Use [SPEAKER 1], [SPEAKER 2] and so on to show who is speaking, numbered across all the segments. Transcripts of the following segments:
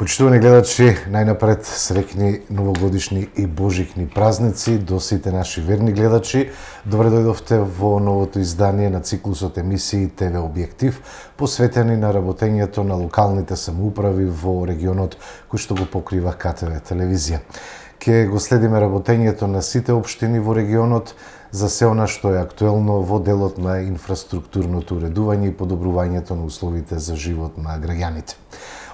[SPEAKER 1] Почитувани гледачи, најнапред среќни новогодишни и божикни празници до сите наши верни гледачи. Добре дојдовте во новото издание на циклусот емисии ТВ Објектив, посветени на работењето на локалните самоуправи во регионот кој што го покрива КТВ телевизија. Ке го следиме работењето на сите општини во регионот за се она што е актуелно во делот на инфраструктурното уредување и подобрувањето на условите за живот на граѓаните.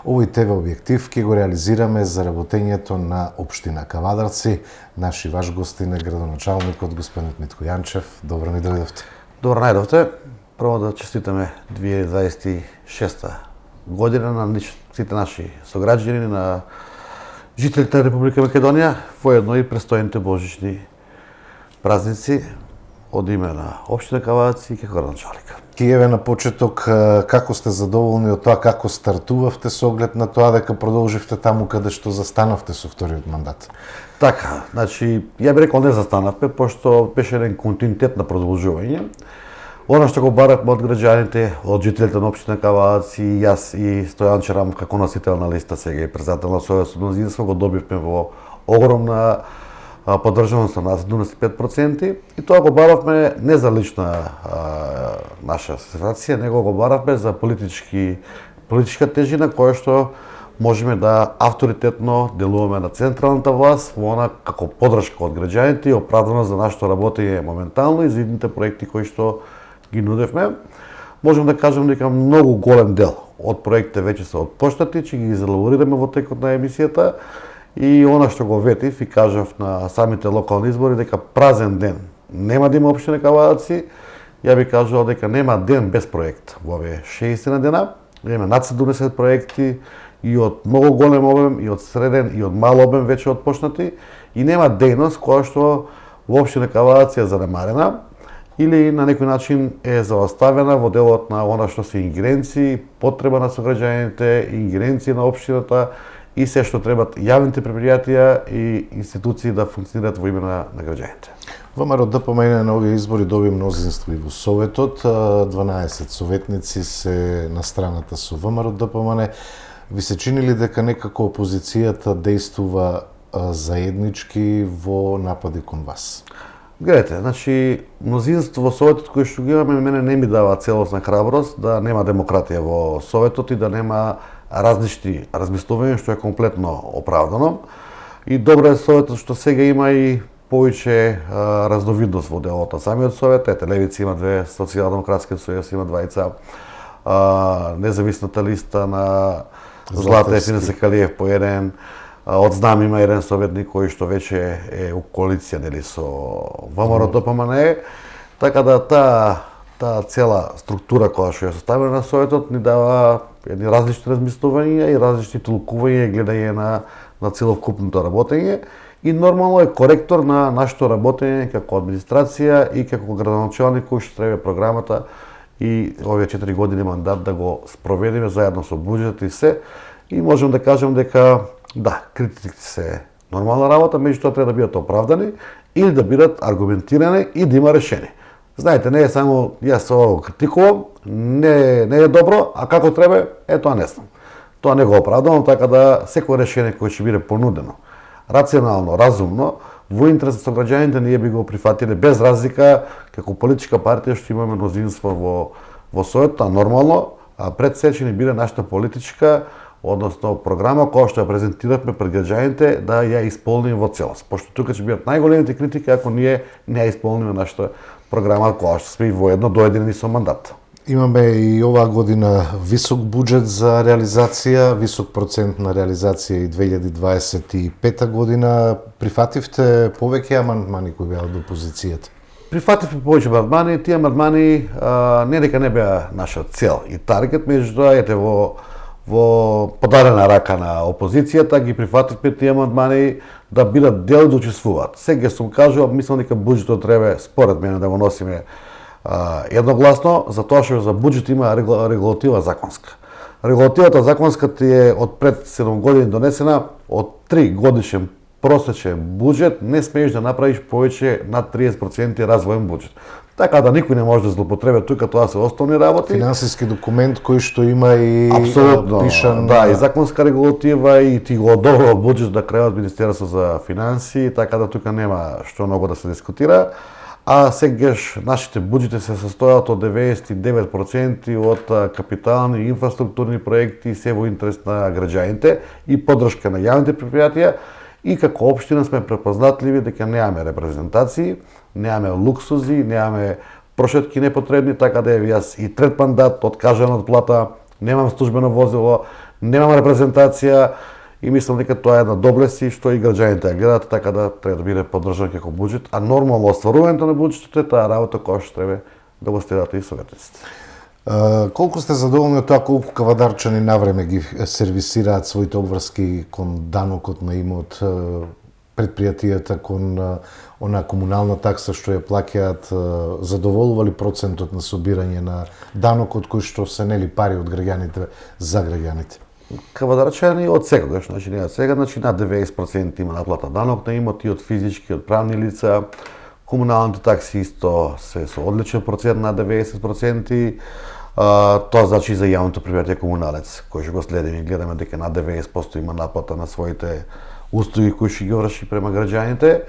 [SPEAKER 1] Овој ТВ Објектив ќе го реализираме за работењето на општина Кавадарци. Наши ваш гостин е градоначалникот господин Митко Јанчев. Добро ни дојдовте.
[SPEAKER 2] Добро најдовте. Прво да честитаме 2026 година на сите наши сограѓани, на жителите на Република Македонија, воедно и престојните божични празници од име на општина Кавадарци и како градоначалник.
[SPEAKER 1] Киеве на почеток, како сте задоволни од тоа како стартувавте со оглед на тоа дека продолживте таму каде што застанавте со вториот мандат?
[SPEAKER 2] Така, значи, ја би рекол не застанавме, пошто беше еден континуитет на продолжување. Она што го баравме од граѓаните, од жителите на општина Кавадарци, јас и Стојан Черамов како носител на листа сега и председател на Сојузот мнозинство го добивме во огромна поддржаност на 75% и тоа го баравме не за лична наша ситуација, него го баравме за политичка тежина која што можеме да авторитетно делуваме на централната власт во она како поддршка од граѓаните и оправдано за нашето работење моментално и за идните проекти кои што ги нудевме. Можем да кажем дека многу голем дел од проектите веќе се отпочнати, че ги изелаборираме во текот на емисијата. И она што го ветив и кажав на самите локални избори дека празен ден нема да има општина Кавадарци, ја би кажал дека нема ден без проект во овие 60 дена. Има над 70 проекти и од многу голем обем, и од среден, и од мал обем веќе отпочнати и нема дејност која што во општина Кавадарци е занемарена или на некој начин е заоставена во делот на она што се ингеренции, потреба на сограѓаните, ингеренции на општината и се што требат јавните предпријатија и институции да функционираат во име на граѓаните.
[SPEAKER 1] ВМРО ДПМН на овие избори доби мнозинство и во Советот, 12 советници се на страната со ВМРО ДПМН. Ви се чини ли дека некако опозицијата действува заеднички во напади кон вас?
[SPEAKER 2] Гледате, значи, мнозинство во Советот кој што ги имаме, мене не ми дава целосна храброст да нема демократија во Советот и да нема различни размислувања, што е комплетно оправдано. И добро е Советот што сега има и повеќе разновидност во делот на самиот Совет. Ете, Левица има две, Социјалдемократскиот сојуз има двајца, независната листа на Злата Ефина Секалиев по еден, од Знам има еден советник кој што веќе е у коалиција нели со ВМРО ДПМН, така да таа цела структура која што е составена на Советот ни дава едни различни размислувања и различни толкувања и гледање на целокупното работење и нормално е коректор на нашето работење како администрација и како градоначалник кој што треба програмата и овие 4 години мандат да го спроведеме заедно со буџетот и се. И можам да кажам дека да, критиките се нормална работа, меѓутоа треба да бидат оправдани или да бидат аргументирани и да има решение. Знаете, не е само јас ово критикувам, не е добро, а како треба, тоа не знам. Тоа не го оправдувам, така да секој решение кој ќе биде понудено, рационално, разумно, во интерес на граѓаните ние би го прифатиле без разлика како политичка партија што имаме мнозинство во Советот, а нормално, пред се ќе ни биде нашата политичка, односно програма која што ја презентиравме пред граѓаните да ја исполниме во целост. Пошто тука ќе бидат најголемите критики ако ние не ја исполниме нашата програма која што сме воедно доединени со мандат.
[SPEAKER 1] Имаме и оваа година висок буџет за реализација, висок процент на реализација и 2025 година. Прифативте повеќе амандмани кои беа од опозицијата?
[SPEAKER 2] Прифативме повеќе амандмани, тие амандмани не дека не беа наша цел и таргет, меѓутоа ете во подарена рака на опозицијата ги прифативме тие амандмани да бидат дел да учествуваат. Сега сум кажувал, мислам дека буџетот треба според мене да го носиме едногласно, затоа што за буџет има регулатива законска. Регулативата законска ти е од пред 7 години донесена од 3 годишен просечен буџет не смееш да направиш повеќе над 30% развоен буџет. Така да никој не може да злоупотреби тука, тоа се основни работи.
[SPEAKER 1] Финансиски документ кој што има и
[SPEAKER 2] апсолутно
[SPEAKER 1] пишан,
[SPEAKER 2] да, и законска регулатива и ти го одобрува буџет до крајот Министерство за финансии, така да тука нема што многу да се дискутира. А сегаш нашите буџети се состојат од 99% од капитални и инфраструктурни проекти, се во интерес на граѓаните и поддршка на јавните предпријатија. И како општина сме препознатливи дека немаме репрезентации, немаме луксузи, немаме прошетки непотребни, така да еве јас и трет мандат откажан од плата, немам службено возило, немам репрезентација и мислам дека тоа е една доблест и што и граѓаните ја гледаат, така да треба да биде поддржан како буџет, а нормално остварувањето на буџетот е таа работа која што треба да го следат и советниците.
[SPEAKER 1] Колку сте задоволни од тоа колку кавадарчани навреме ги сервисираат своите обврски кон данокот на имот, предпријатијата кон она комунална такса што ја плаќаат, задоволува ли процентот на собирање на данокот кој што се нели пари од граѓаните за граѓаните?
[SPEAKER 2] Кавадарчани од секогаш, значи не од сега, значи над 90% има наплата данок на имот и од физички, од правни лица. Комуналните такси исто се со одличен процент на 90%. Тоа значи и за јавното предпријатие комуналец, кој што го следиме и гледаме дека над 90% има наплата на своите услуги кои што ги врши према граѓаните.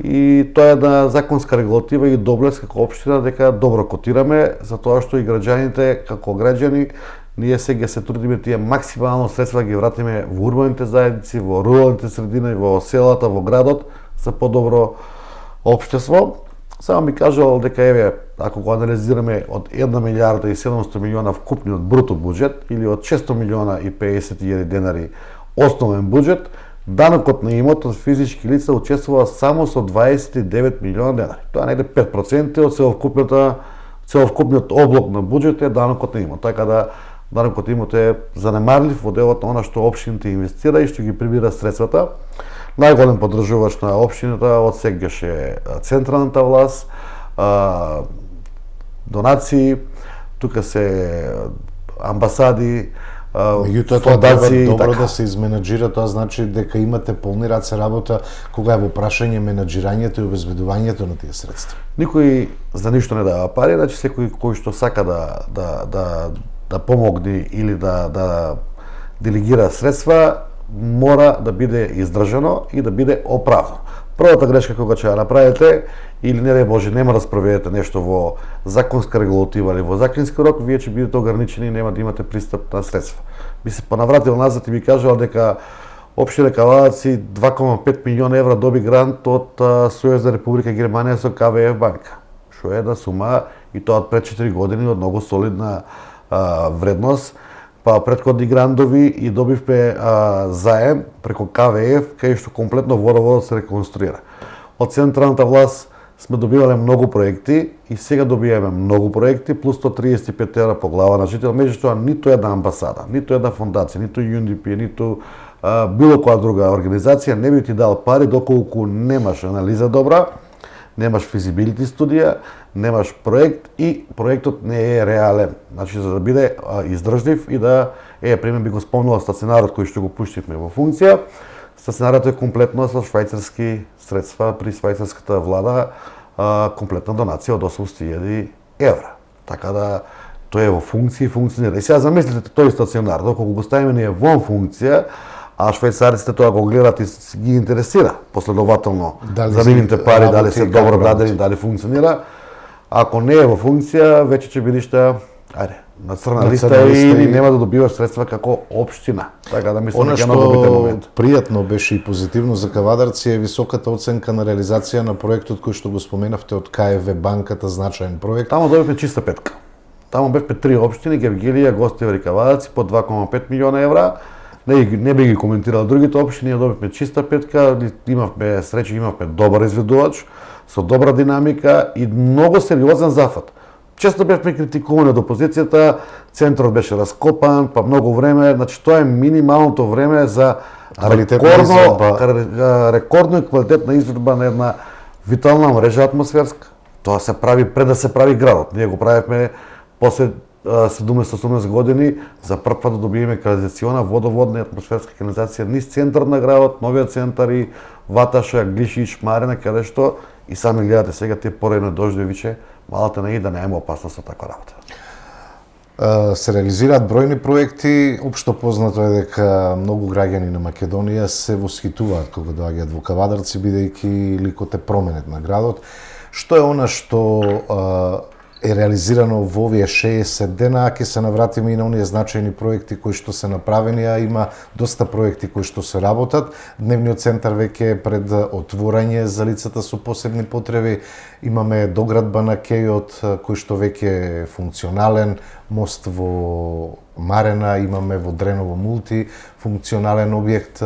[SPEAKER 2] И тоа е една законска регулатива и доблест како општина дека добро котираме, затоа што и граѓаните како граѓани ние сега се трудиме тие максимално средства ги вратиме во урбаните заедници, во руралните средини, во селата, во градот за подобро општество. Само би кажал дека еве, ако го анализираме од 1 милиарда и 700 милиона вкупниот бруто буџет или од 600 милиона и 50.000 денари основен буџет, данокот на имот од физички лица учествува само со 29 милиона денари. Тоа негде 5% од целокупниот облог на буџет е данокот на имот. Така да данокот на имот е занемарлив во делот на она што општините инвестира и што ги прибира средствата. Најголем поддржувач на општината од сегаш е централната власт, донации, тука се амбасади,
[SPEAKER 1] меѓутоа тоа треба добро да се изменаџира, тоа значи дека имате полни раце работа кога е во прашање менаџирањето и обезбедувањето на тие средства.
[SPEAKER 2] Никој за ништо не дава пари, значи секој кој што сака да помогне или да делегира средства, мора да биде издржано и да биде оправдано. Првата грешка кога ќе ја направите или не може нема да спроведете нешто во законска регулатива или во законски рок, вие ќе бидете ограничени и нема да имате пристап на средства. Би се понавратил назад и би кажал дека општина Кавадаци 2,5 милиона евра доби грант од Сојузна Република Германија со КВФ банка, што е една сума и тоа од пред 4 години од многу солидна вредност. Па претходни грандови и добивме заем преку КВФ, кај што комплетно водоводот се реконструира. Од централната власт сме добивале многу проекти и сега добиваме многу проекти, плюс 135 евра по глава на жител, меѓутоа ниту една амбасада, ниту една фондација, ниту UNDP, ниту било која друга организација не би ти дал пари доколку немаш анализа добра, немаш физибилити студија, немаш проект и проектот не е реален. Значи, за да биде издржлив и да пример би го спомнала стационарот кој што го пуштивме во функција. Стационарот е комплетно со швајцарски средства при швајцарската влада, комплетна донација од 800.000 евра. Така да тој е во функција и функционира. И сега замислите тој стационар, доколку го ставиме ние во функција, а швајцарците тоа го гледат и ги интересира последователно за нивните пари, дали се добро дадени, дали функционира. Ако не е во функција, веќе ќе бидеш на црна листа и нема да добиваш средства како општина. Така да мислам дека е многу битен момент.
[SPEAKER 1] Пријатно беше и позитивно за Кавадарци е високата оценка на реализација на проектот кој што го споменавте од КФВ банката, значаен проект.
[SPEAKER 2] Таму добивме чиста петка. Таму бевме 3 општини, Гевгелија, Гостивар и Кавадарци по 2,5 милиона евра. Не би ги коментирал другите општини, добивме чиста петка, имавме среќа, имавме добар изведувач, со добра динамика и многу сериозен зафат. Често бевме критикувани од опозицијата, центарот беше раскопан, па многу време, значи тоа е минималното време за рекордно и квалитетна изведба на една витална мрежа атмосферска. Тоа се прави пред да се прави градот. Ние го правевме после 17-18 години за прв пат да добиеме канализациона, водоводна и атмосферска канализација низ центар на градот, новиот центар и Ваташа, Глишич, Марина, каде што и сами гледате сега тие поредни дождовиче, малата на и да немаме опасност од таква работа.
[SPEAKER 1] Се реализираат бројни проекти, општо познато е дека многу граѓани на Македонија се восхитуваат кога доаѓаат во Кавадарци, бидејќи ликот е променет на градот. Што е она што е реализирано во овие 60 дена, а ќе се навратиме и на оние значајни проекти кои што се направени, а има доста проекти кои што се работат. Дневниот центар веќе е пред отворање за лицата со посебни потреби. Имаме доградба на кејот кој што веќе е функционален, мост во Марена, имаме во Дреново мултифункционален објект.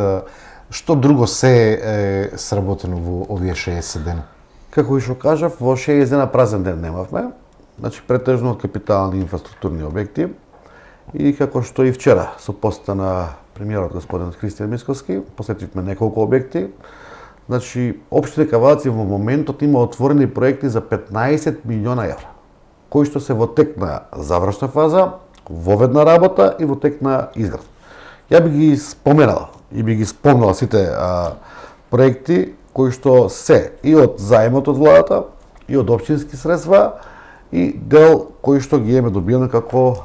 [SPEAKER 1] Што друго се е сработено во овие 60 дена?
[SPEAKER 2] Како и што кажав, во 60 дена празен ден немавме. Значи, претежно од капитални инфраструктурни објекти и како што и вчера со посета на премиерот господин Христијан Мисковски, посетивме неколку објекти. Значи, општина Кавадарци во моментот има отворени проекти за 15 милиона евра, кои што се во тек на завршна фаза, воведна работа и во тек на изград. Ја би ги споменал и би ги спомнал сите проекти кои што се и од заемот од владата, и од општински средства, и дел кои што ги имаме добиено како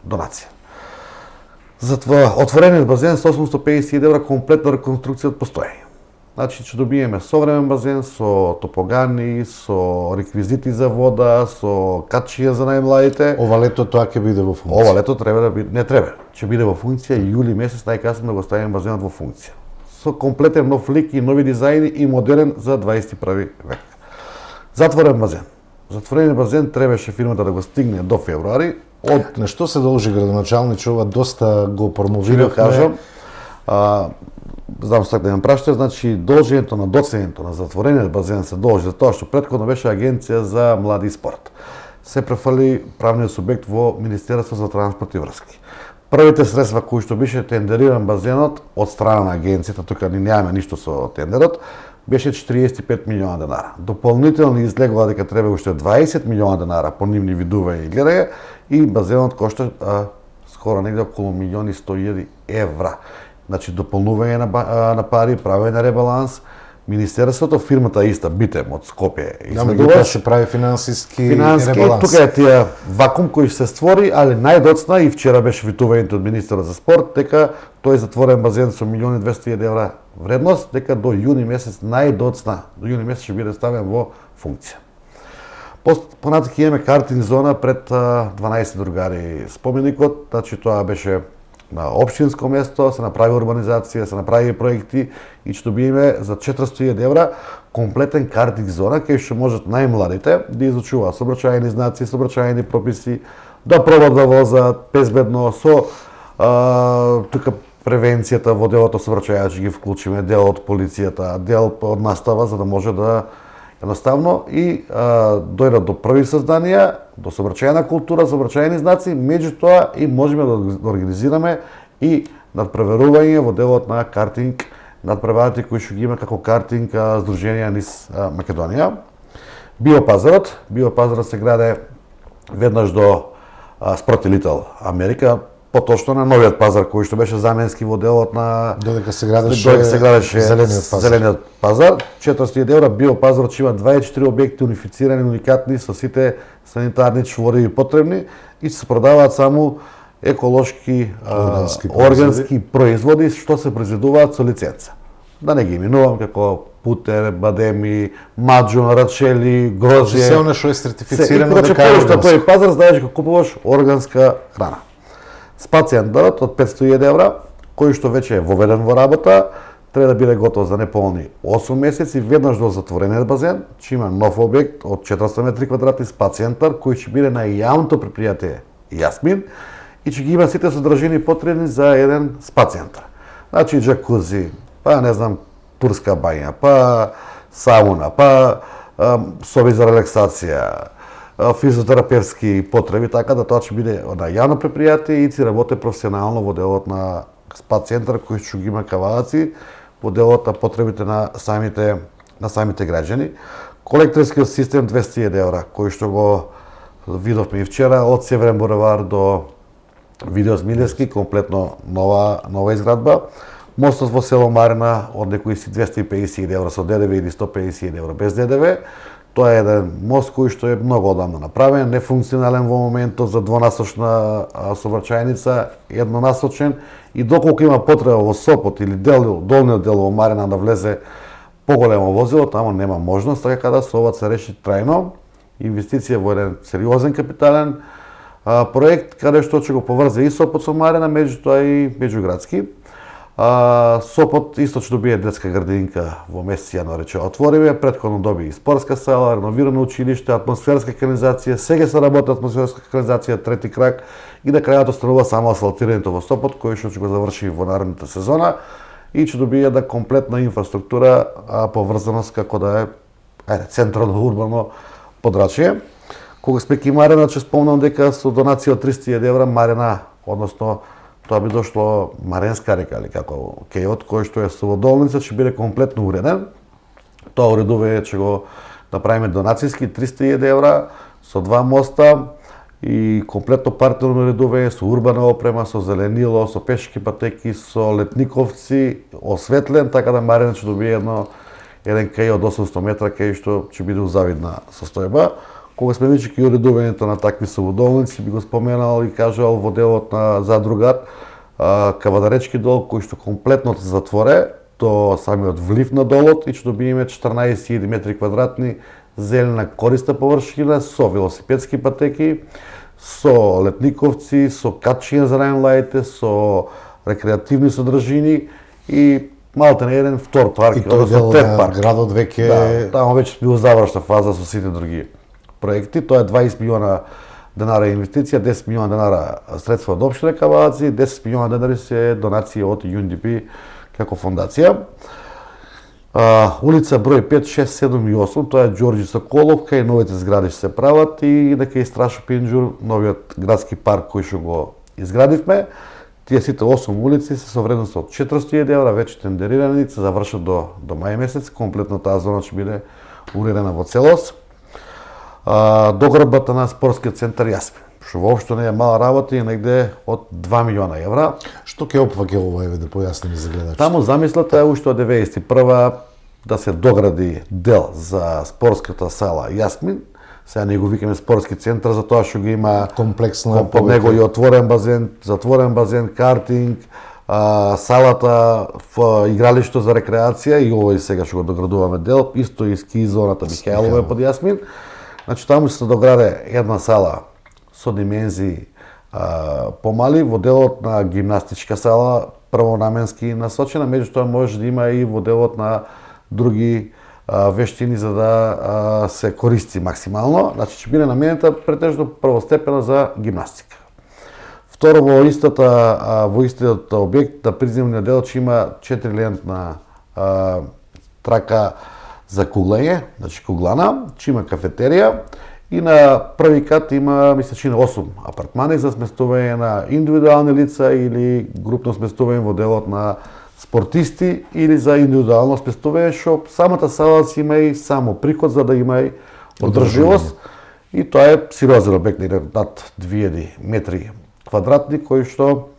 [SPEAKER 2] донација. Затоа отворениот базен со 850 евра комплетна реконструкција од постоење. Значи ќе добиеме современ базен со топогани, со реквизити за вода, со качија за најмладите.
[SPEAKER 1] Ова лето тоа ќе биде во функција.
[SPEAKER 2] Ова лето треба да биде, не треба, ќе биде во функција јули месец најкасно да го ставиме базенот во функција. Со комплетен нов лик и нови дизајни и модерен за 21 век. Затворен базен. Затворен базен требаше фирмата да го стигне до февруари.
[SPEAKER 1] На што се должи градоначалниче, ова доста го промовиравме.
[SPEAKER 2] Кажам, знам што да ја прашате, значи должењето на доцнењето на затворениот базен се должи за тоа што претходно беше агенција за млади и спорт. Се префали правниот субјект во Министерство за транспорт и врски. Првите средства кои што беше тендериран базенот од страна на агенцијата, тука ни немаме ништо со тендерот, беше 45 милиона денара. Дополнително излегува дека треба уште 20 милиона денара по нивни видување и гледање и базенот кошта скоро негде околу 1.100.000 евра. Значи дополнување на пари, правење на ребаланс, Министерството, фирмата иста, Битем од Скопје.
[SPEAKER 1] Меѓутоа се прави финансиски ребаланс.
[SPEAKER 2] Тука е тие вакуум кој се створи, али најдоцна и вчера беше витувањето од министерот за спорт, дека тој затворен базен со 1.200.000 евра вредност, дека до јуни месец најдоцна, до јуни месец ќе биде ставен во функција. Понатака имаме картинг зона пред 12 другари споменикот, значи тоа беше на општинско место, се направи урбанизација, се направи проекти и ќе добиеме за 400.000 евра комплетен картинг зона кај што можат најмладите да изучуваат сообраќајни знаци, сообраќајни прописи, да пробат да возат безбедно со тука превенцијата во делот од сообраќајот ќе ги вклучиме, дел од полицијата, дел од настава за да може да едноставно и дојдат до први созданија, до сообраќајна култура, сообраќајни знаци, меѓутоа и можеме да организираме и надпреверување во делот на картинг, надпреварите кои што ги има како картинг здруженија низ Македонија. Биопазарот се граде веднаш до Спорт Литл Америка, поточно на новиот пазар кој што беше заменски во делот на
[SPEAKER 1] додека се градеше
[SPEAKER 2] зелениот пазар. 400.000 евра биопазарот ќе има 24 објекти унифицирани, уникатни со сите санитарни чвори потребни и се продаваат само еколошки органски производи што се произведуваат со лиценца. Да не ги именувам како Путер, Бадеми, Маджо, Рачели, Грозје.
[SPEAKER 1] Се она што е сертифицирано
[SPEAKER 2] дека е органско. Тој пазар знаеш дека купуваш органска храна. Спациентарот од 500.000 евра, кој што веќе е воведен во работа, треба да биде готов за неполни 8 месеци, веднаш до затворениот базен, ќе има нов објект од 400 метри квадратни спациентар, кој ќе биде на јавното предпријатие Јасмин и ќе ги има сите содржини потребни за еден спациентар. Значи джакузи, па не знам, турска бања, па сауна, па соби за релаксација, физиотерапевски потреби, така да тоа ќе биде на јавно предпријатие и ќе работи професионално во делот на спа-центар кој ќе ги има Кавадарци, во делот на потребите на самите граѓани. Колекторскиот систем 200.000 евра, кој што го видовме и вчера, од Северен булевар до Видеос Милевски, комплетно нова изградба. Мостот во село Марина од некои си 250 евра со ДДВ или 150 евра без ДДВ. Тоа е еден мост кој што е многу одамна направен, нефункционален во моментот за двонасочна сообраќајница, еднонасочен и доколку има потреба во Сопот или долниот дел во Марина да влезе поголемо возило, таму нема можност, така да со ова се реши трајно. Инвестиција во еден сериозен капитален проект, каде што ќе го поврзе и Сопот со Марина, меѓутоа и меѓуградски. Сопот исто ќе добие детска градинка во месец јануари ќе отвориме, претходно доби и спортска сала, реновирано училиште, атмосферска канализација, сега се работи атмосферска канализација, трети крак и на крајот останува само асфалтирањето во Сопот, кој што ќе го заврши во наредната сезона и ќе добие една комплетна инфраструктура, поврзаност како да е централно урбано подрачје. Кога сме ки Марина, ќе спомнам дека со донација од 300.000 евра Марина, односно тоа би дошло Маренска река, или како кејот, кој што е со водолница, ќе биде комплетно уреден. Тоа уредување ќе го направиме донацијски 300.000 евра со 2 моста и комплетно партнерно уредување со урбана опрема, со зеленило, со пешки патеки, со летниковци, осветлен, така да Марина ќе добие еден кеј од 800 метра, кеј што ќе биде у завидна состојба. Кога сме веќе ки уредувањето на такви соводолници, би го споменал и кажал во делот на Задругар, Кавадаречки дол, кој што комплетно се затворе до самиот влив на долот и ќе добиеме 14.000 метри квадратни зелена користа површина со велосипедски патеки, со летниковци, со качиња за рајнлаите, со рекреативни содржини и малте не еден втор парк,
[SPEAKER 1] и тој дел на градот веќе
[SPEAKER 2] таму веќе бил завршна фаза со сите други проекти. Тоа е 20 милиона денара инвестиција, 10 милиона денара средства од општина Кавадарци, 10 милиона денари се донација од UNDP како фондација. Улица број 5, 6, 7 и 8, тоа е Ѓорѓи Соколов, кај новите згради ќе се прават и дека и Страшо Пинџур, новиот градски парк кој што го изградивме. Тие сите 8 улици се со вредност од 400.000 евра, веќе тендерирани, се завршат до мај месец, комплетно таа зона ќе биде уредена во целост. Доградбата на спортскиот центар Јасмин, што воопшто не е мала работа и негде од 2 милиона евра.
[SPEAKER 1] Што ќе опфаќа ова, еве да појасниме за гледачите?
[SPEAKER 2] Таму замислата е уште од 91 да се догради дел за спортската сала Јасмин. Сега не го викаме спортски центар за тоа што го има
[SPEAKER 1] комплексна
[SPEAKER 2] под него и отворен базен, затворен базен, картинг, салата, игралишто за рекреација и овој сега што го доградуваме дел, исто и ски зоната Михајлова под Јасмин. Значи таму се дограде една сала со димензии помали, во делот на гимнастичка сала првонаменски насочена, меѓутоа може да има и во делот на други вештини за да се користи максимално. Значи ќе биде наменета претежно првостепена за гимнастика. Второ, во истиот објект на приземниот дел ќе има 4-лентна трака за куглање, значи куглана, ќе има кафетерија и на први кат има, мисля, 8 апартмани за сместување на индивидуални лица или групно сместување во делот на спортисти или за индивидуално сместување, што самата сала си има и само приход за да има и одржливост. И тоа е сериозен објект, над 2000 метри квадратни, кој што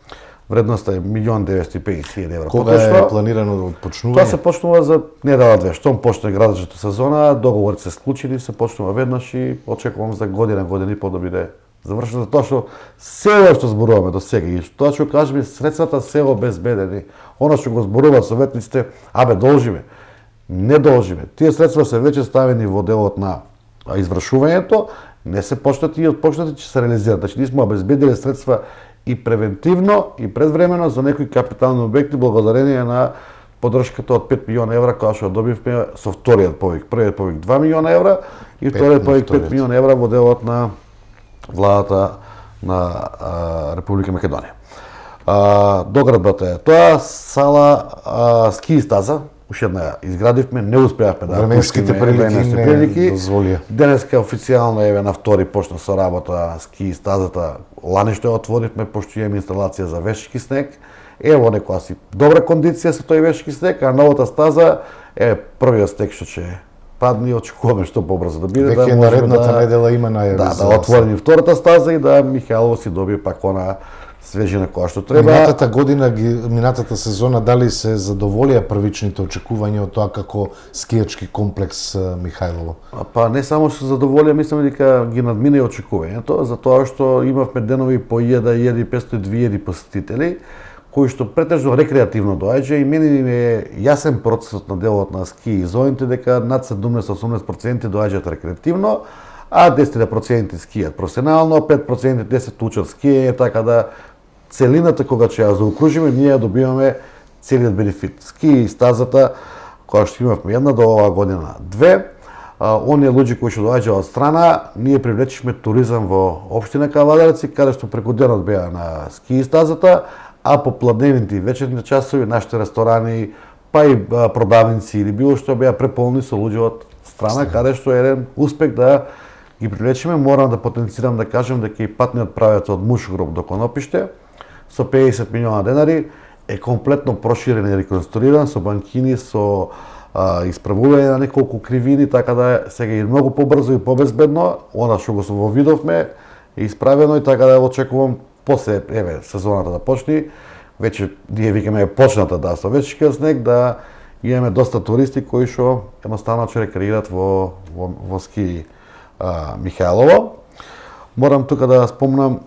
[SPEAKER 2] вредноста е 1.950.000 евра.
[SPEAKER 1] Кога е планирано почнување?
[SPEAKER 2] Тоа се почнува за недела-две. Штом почне градачната сезона, договорите се склучени, се почнува веднаш и очекувам за година и по да биде завршено, затоа што се што зборуваме до сега и тоа што кажеме, средствата се обезбедени. Оно што го зборуваат советниците, должиме. Не должиме. Тие средства се веќе ставени во делот на извршувањето, не се почнати и отпочнати ќе се реализираат. Значи, ние сме обезбедили средства и превентивно и предвремено за некои капитални објекти благодарение на поддршката од 5 милиона евра која што добивме со вториот повик. Првиот повик 2 милиона евра и вториот повик 5 милиона евра во делот на владата на Република Македонија. Доградбата е тоа, сала ски стаза, уште една изградивме, не успеавме да
[SPEAKER 1] временските прилики дозволија.
[SPEAKER 2] Денеска официјално еве на втори почна со работа ски стазата. Лани што ја отворивме, пошто имаме инсталација за вешки снег. Ево некоја си добра кондиција со тој вешки снег, а новата стаза е првиот снег што ќе падне и очекуваме што побрзо да биде.
[SPEAKER 1] Веќе наредната недела има најави.
[SPEAKER 2] Да отворим втората стаза и да Михајлово си добие пак она свежина која што треба.
[SPEAKER 1] Минатата година, минатата сезона, дали се задоволија првичните очекувања од тоа како скијачки комплекс Михајлово?
[SPEAKER 2] Па не само што се задоволија, мислам дека ги надмина и очекувањето, затоа што имавме денови по 1500 и 2000 посетители, кои што претежно рекреативно доаѓа и мене ми е јасен процесот на делот на ски зоните дека над 70-80% доаѓаат рекреативно, а 10% скијат професионално, 5% 10 учат скијање, така да целината кога ќе ја заокружиме, ние ја добиваме целиот бенефит. Ски стазата која што имавме една до оваа година две, оние луѓе кои што доаѓаа од страна, ние привлечивме туризам во општина Кавадарци, каде што преку денот беа на ски стазата, а по пладневните и вечерните часови нашите ресторани, па и продавници или било што беа преполни со луѓе од страна, каде што е еден успех да ги привлечиме. Морам да потенцирам да кажем дека и патниот правец од Мушгроб до Конопиште со 50 милиона денари е комплетно проширен и реконструиран со банкини, со исправување на неколку кривини, така да сега и многу побрзо и побезбедно, она што го видовме е исправено и така да очекувам после сезоната да почне, веќе ние викаме почната да со вечкиот снег, да имаме доста туристи кои што едноставно ќе рекреираат во ски Михајлово. Морам тука да спомнам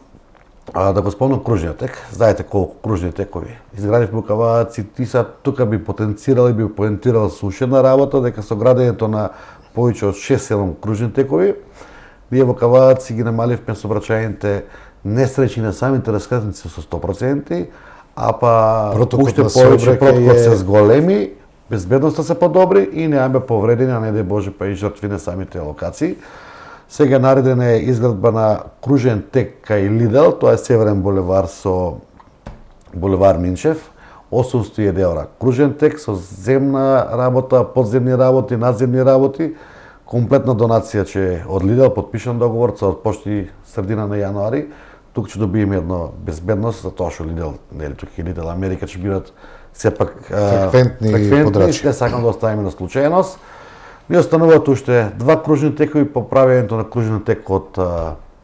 [SPEAKER 2] да го спомнам кружниот тек. Знаете колку кружни текови изградивме во Кавадарци, тука би потенцирал и би поентирал со уште една работа, дека со градењето на повеќе од 6-7 кружни текови, ние во Кавадарци ги намаливме сообраќајните несреќи на самите раскртници со 100%, а па уште повеќе протокот се зголеми, безбедноста се подобри и немаме повредени, а не дај Боже па и жртви на самите локации. Сега наредена е изградба на кружен тек кај Лидел, тоа е Северен булевар со булевар Минчев, 800 евра. Кружен тек со земна работа, подземни работи, надземни работи, комплетна донација ќе од Лидел, подпишан договор со почти средина на јануари. Тук ќе добиеме едно безбедност, затоа што Лидел, нели тук и Лидел Америка ќе бидат сепак
[SPEAKER 1] фреквентни подрачи.
[SPEAKER 2] Не сакам да оставиме на случајност. Ни остануваат уште два кружни текови по правењето на кружен тек од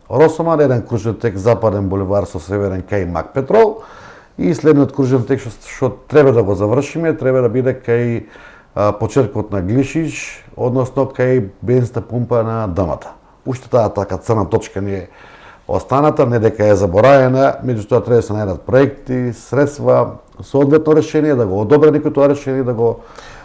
[SPEAKER 2] Росомар, еден кружен тек Западен булевар со Северен кај Мак Петрол и следниот кружен тек што треба да го завршиме, треба да биде кај почеркот на Глишич, односно кај бензината пумпа на Дамата. Уште таа така црна точка ни е останата, не дека е заборавена, меѓутоа треба да се најдат проекти, средства, соодветно решение, да го одобре некој тоа решение, да го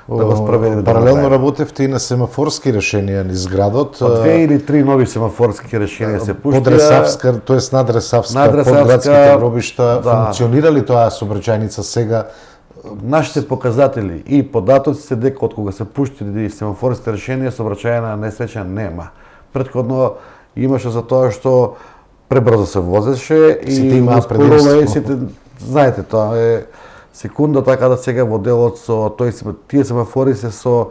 [SPEAKER 2] спроведе.
[SPEAKER 1] Паралелно работевте и на семафорски решенија низ градот.
[SPEAKER 2] По 2 или 3 нови семафорски решенија се пуштија.
[SPEAKER 1] Подресавска, тоест надресавска, подградските гробишта, функционира ли тоа сообраќајница сега?
[SPEAKER 2] Нашите показатели и податоци се дека од кога се пуштили семафорските решенија, сообраќајна несреќа нема. Претходно имаше за тоа што пребрзо се возеше и
[SPEAKER 1] сите имаат предимство.
[SPEAKER 2] Знаете, тоа е секунда, така да сега во делот со тие семафори се со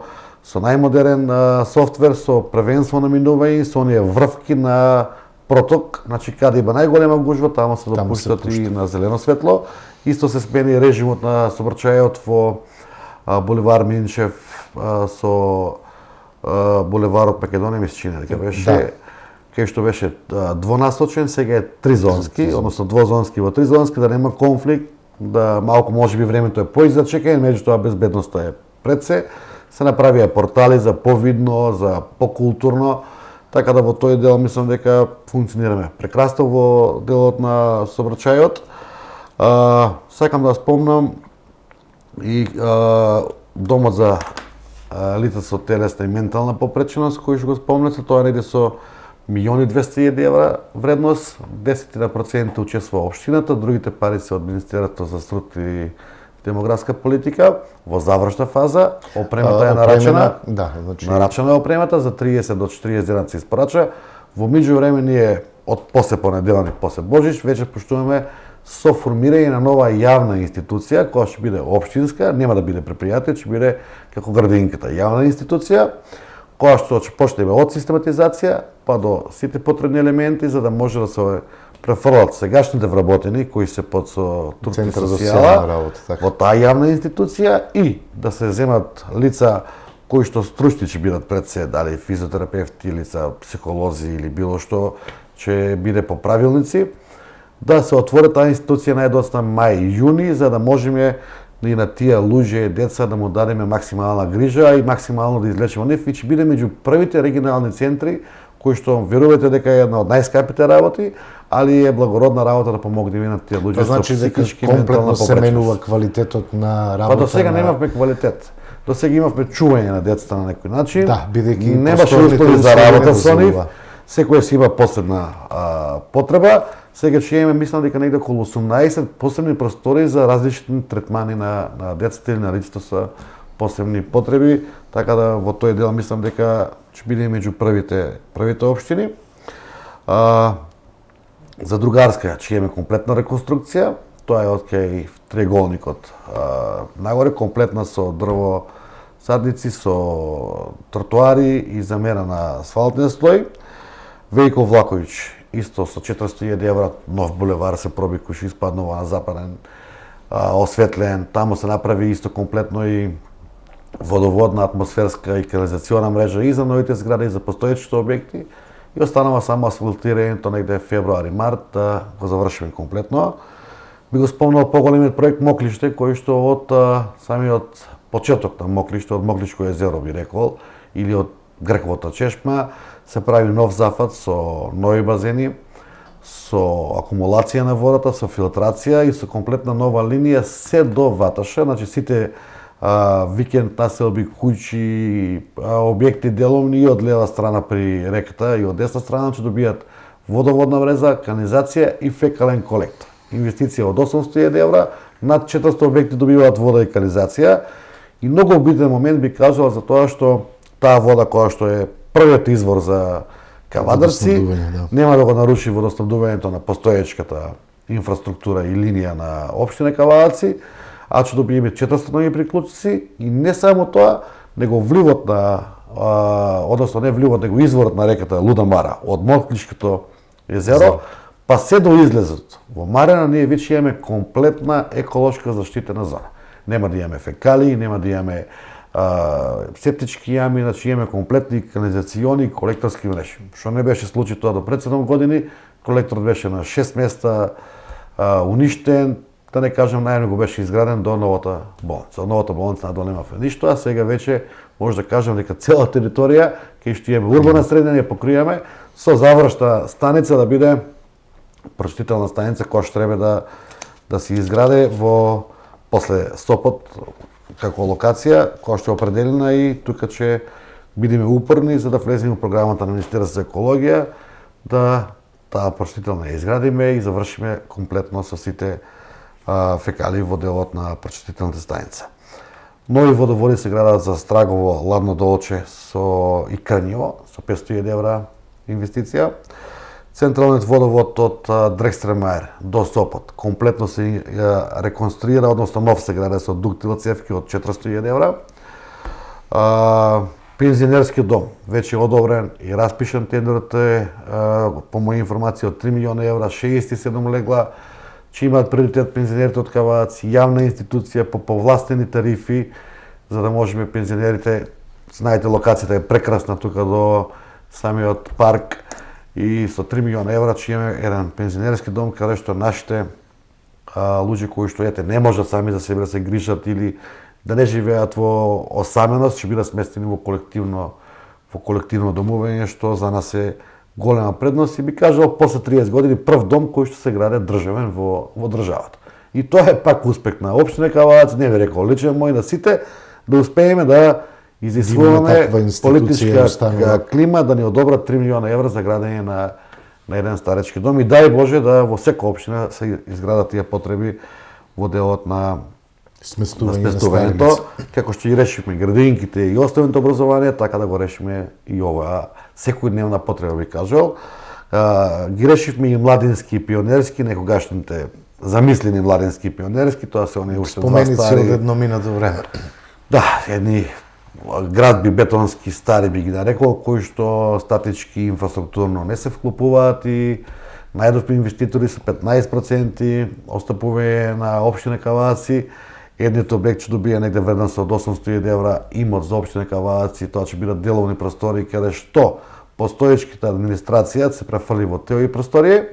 [SPEAKER 2] најмодерен софтвер, со превенство на минување, со оние врвки на проток, значи каде има најголема гужва, таму се допуштат и на зелено светло. Исто се смени режимот на сообраќајот во булевар Минчев со булеварот Македонија, ми се чини дека беше кај што беше двонасочен, сега е тризонски, односно двозонски во тризонски, да нема конфликт, да малку можеби времето е поизачекано, меѓутоа безбедноста е пред се направија портали за повидно, за покултурно, така да во тој дел мислам дека функционираме прекрасно во делот на сообраќајот. Сакам да спомнам и домот за лица со телесна и ментална попреченост, кој што го спомнете, тоа е негде со 1.200.000 евра вредност, 10% учествува општината, другите пари се од Министерството за труд и демографска политика во завршна фаза. Опремата е нарачена. Нарачена е опремата, за 30 до 40 дена се испорача. Во меѓувреме ние од после понеделник, после Божич, веќе почнуваме со формирање на нова јавна институција, која ќе биде општинска, нема да биде предпријатие, ќе биде како градинката, јавна институција, која што ќе почнеме од систематизација па до сите потребни елементи за да може да се префрлат сегашните вработени кои се под со труд и социјала во таа јавна институција и да се земат лица кои што стручни ќе бидат пред се, дали физиотерапевти, лица психолози или било што ќе биде по правилници, да се отвори таа институција најдоцна мај и јуни, за да можеме и на тие луѓе и деца да му дадеме максимална грижа и максимално да излечиме нив, и ќе биде меѓу првите регионални центри кои што верувате дека е една од најскапите работи, али е благородна работа да помогнеме на тие луѓе
[SPEAKER 1] со психички и ментална се менува квалитетот на работа.
[SPEAKER 2] Па до сега немавме квалитет. До сега имавме чување на децата на некој начин.
[SPEAKER 1] Да, бидејќи
[SPEAKER 2] немаше услови за работа со нив. Секој си има посебна потреба. Сега ќе имаме, мислам дека негде околу 18 посебни простори за различни третмани на децата или на лицата со посебни потреби, така да во тој дел мислам дека ќе биде меѓу првите општини. За другарска ќе имаме комплетна реконструкција. Тоа е од кај триаголникот нагоре, комплетна со дрво садници, со тротоари и замена на асфалтен слој. Вејко Влаковиќ исто со 400.000 евра нов булевар се проби кој што испаднува на западен, осветлен. Таму се направи исто комплетно и водоводна, атмосферска и канализациона мрежа и за новите згради и за постоечките објекти. И останува само асфалтирањето негде февруари-март да го завршиме комплетно. Би го спомнал поголемиот проект Моклиште, кој што од самиот почеток на Моклиште, од Моклишко езеро би рекол, или од Грековата чешма, се прави нов зафат со нови базени, со акумулација на водата, со филтрација и со комплетна нова линија се до Ваташа, значи сите викенд населби, куќи, објекти деловни и од лева страна при реката и од десна страна ќе добијат водоводна мрежа, канализација и фекален колектор. Инвестиција од 800.000 евра, над 400 објекти добиваат вода и канализација. И многу битен момент би кажала за тоа што таа вода која што е првиот извор за Кавадарци, нема да го наруши водоснабдувањето на постоечката инфраструктура и линија на општина Кавадарци, а ќе добиеме 400 нови приклучици и не само тоа, него вливот на, односно не вливот, него изворот на реката Луда Мара од Моклишкото езеро, па се до излезот. Во Марена ние веќе имаме комплетна еколошка заштитена зона. Нема да имаме фекалии, нема да имаме септички јами, значи имаме комплетни канализациони и колекторски мрежи. Што не беше случај тоа до пред 7 години, колекторот беше на 6 места уништен, да не кажем најмногу беше изграден до новата болница. Од новата болница надолу немавме ништо, а сега веќе може да кажем дека цела територија кај што имаме урбана средина ја покријаме со завршна станица да биде прочитителна станица која што треба да се изграде во после Сопот како локација која што е определена и тука ќе бидеме упорни за да влеземе во програмата на Министерството за екологија да таа прочитителна ја изградиме и завршиме комплетно со сите фекалии во делот на прочитителната станица. Нови водоводи се градат за Страгово, Ладно Долче со и Крњево со 500.000 евра инвестиција. Централниот водовод од Дрекстремајер до Сопот комплетно се реконструира, односно нов се граде со дуктила цевки од 400.000 евра. Пензионерски дом веќе одобрен и распишан тендерот е по моја информација од 3 милиона евра, 67 легла. Че имаат приоритет пензионерите од Кавадарци, јавна институција по повластени тарифи, за да можеме пензионерите, знаете локацијата е прекрасна тука до самиот парк и со 3 милиона евра че имаме еден пензионерски дом каде што нашите луѓе кои што не можат сами за себе да се грижат или да не живеат во осаменост, ќе бидат сместени во колективно домување, што за нас е голема предност и би кажал после 30 години прв дом кој што се граде државен во државата. И тоа е пак успех на општина Кавадарци, не ви рекол личен мој на сите, да успееме да изискуваме политичка клима да ни одобрат 3 милиона евра за градење на еден старечки дом и дај Боже да во секоја општина се изградат тие потреби во делот на сместувањето, како што ги решивме градинките и основното образование, така да го решиме и ова секојдневна потреба би кажал. Ги решивме и младински и пионерски, некогашните замислени младински и пионерски, тоа се оние уште два стари.
[SPEAKER 1] Спомени од едно минато време.
[SPEAKER 2] Да, едни градби бетонски стари би ги нарекол, кои што статички инфраструктурно не се вклопуваат и најдовме инвеститори со 15% отстапување на општина Кавадарци. Едниот објект ќе добие негде вредност од 800.000 евра имот за општина Кавадарци, тоа ќе бидат деловни простори каде што постоечката администрација се префрли во теои простории.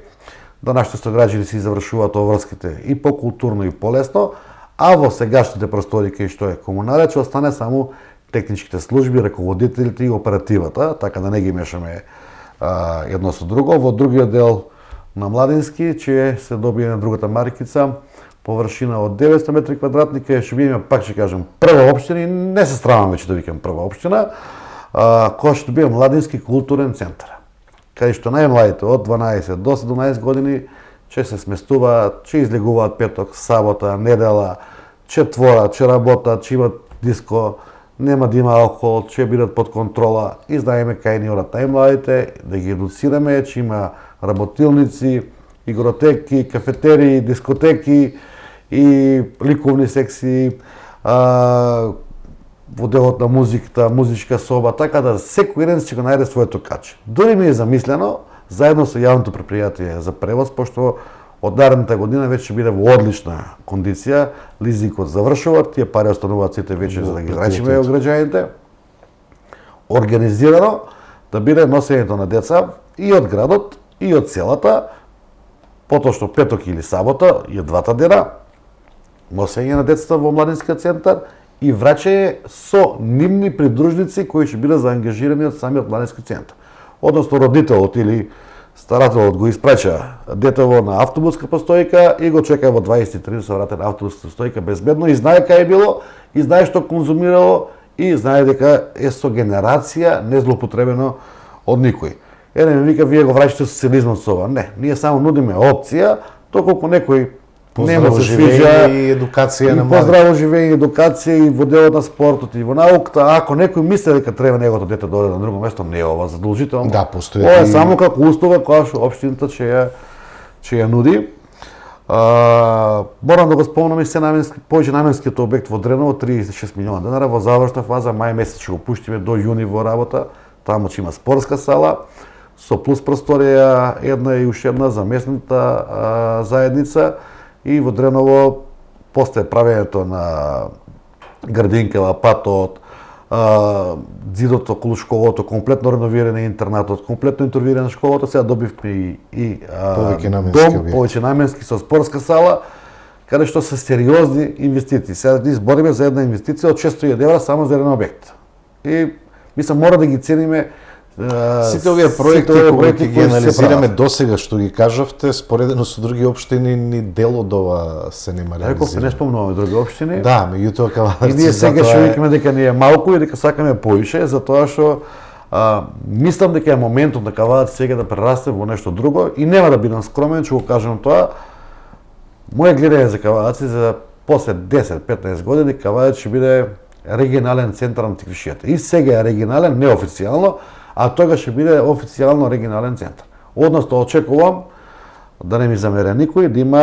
[SPEAKER 2] да нашите сограѓани си завршуваат обврските и по-културно и полесно, а во сегашните простори кај што е комунале ќе остане само техничките служби, раководителите и оперативата, така да не ги мешаме едно со друго. Во другиот дел на Младински ќе се добие на другата маркица површина од 900 метри квадратни, кај што биеме, пак ќе кажем, прва општина, и не се стравам веќе да викам прва општина, која што бие Младински културен центар, кај што најмладите од 12 до 17 години ќе се сместуваат, ќе излегуваат петок, сабота, недела, ќе творат, ќе работат, ќе имат диско, нема да има алкохол, ќе бидат под контрола и знаеме кај ни одат најмладите, да ги едуцираме, ќе има работилници, игротеки, кафетерии, дискотеки и ликовни секции, во делот на музиката, музичка соба, така да секој еден ќе го најде своето каче. Дори ми е замислено, заедно со јавното предпријатие за превоз, пошто од наредната година веќе ќе биде во одлична кондиција, лизингот завршува, тие пари остануваат сите веќе за да ги врачиме од граѓаните. Организирано да биде носењето на деца и од градот и од селата, поточно петок или сабота, и двата дена, носење на децата во Младинскиот центар и враќање со нивни придружници кои ќе бидат заангажирани од самиот Младински центар. Односно родителот или старателот го испраќа детево на автобуска постојка и го чека во 23 се врате на автобуска постојка безбедно и знае кај е било, и знае што конзумирало, и знае дека е со генерација не злоупотребено од никој. Еден ми вика, вие го враќате социјализмот со ова. Не, ние само нудиме опција, доколку некој нема се свиѓа
[SPEAKER 1] и едукација на
[SPEAKER 2] поздраво живење, едукација и во делот на спортот и во науката, ако некој мисли дека треба неговото дете да оде на друго место, не е ова задолжително.
[SPEAKER 1] Да, постои.
[SPEAKER 2] Ова е само како услуга која што општината ќе ја нуди. Морам да го спомнам и повеќе наменскиот објект во Дреново, 36 милиона денара, во завршна фаза, мај месец ќе го пуштиме до јуни во работа. Таму ќе има спортска сала со плюс просторија една и уште една за местната заедница. И во Дреново после правењето на градинкава, патот, ѕидот околу школото, комплетно реновиране интернатот, комплетно интервиране школото, сега добивме и повеќе наменски со спортска сала, каде што се сериозни инвестиции. Сега ние збориме за една инвестиција од 600.000 евра само за еден објект. И мислам мора да ги цениме
[SPEAKER 1] сите овие проекти кои ги анализираме досега што ги кажавте, споредено со други општини, ни дел од ова се нема реализира.
[SPEAKER 2] Реков, не спомнуваме други општини.
[SPEAKER 1] Да, меѓутоа Кавадарци.
[SPEAKER 2] И ние сега ќе викаме дека ни е малку и дека сакаме поише, затоа што мислам дека е моментот на Кавадарци сега да прерасте во нешто друго и нема да бидам скромен, ќе го кажам тоа. Моје гледање за Кавадарци за после 10-15 години Кавадарци ќе биде регионален центар на Тиквишијата. И сега е регионален, неофицијално, а тогаш ќе биде официјално регионален центар. Односно, очекувам, да не ми замере никој, да има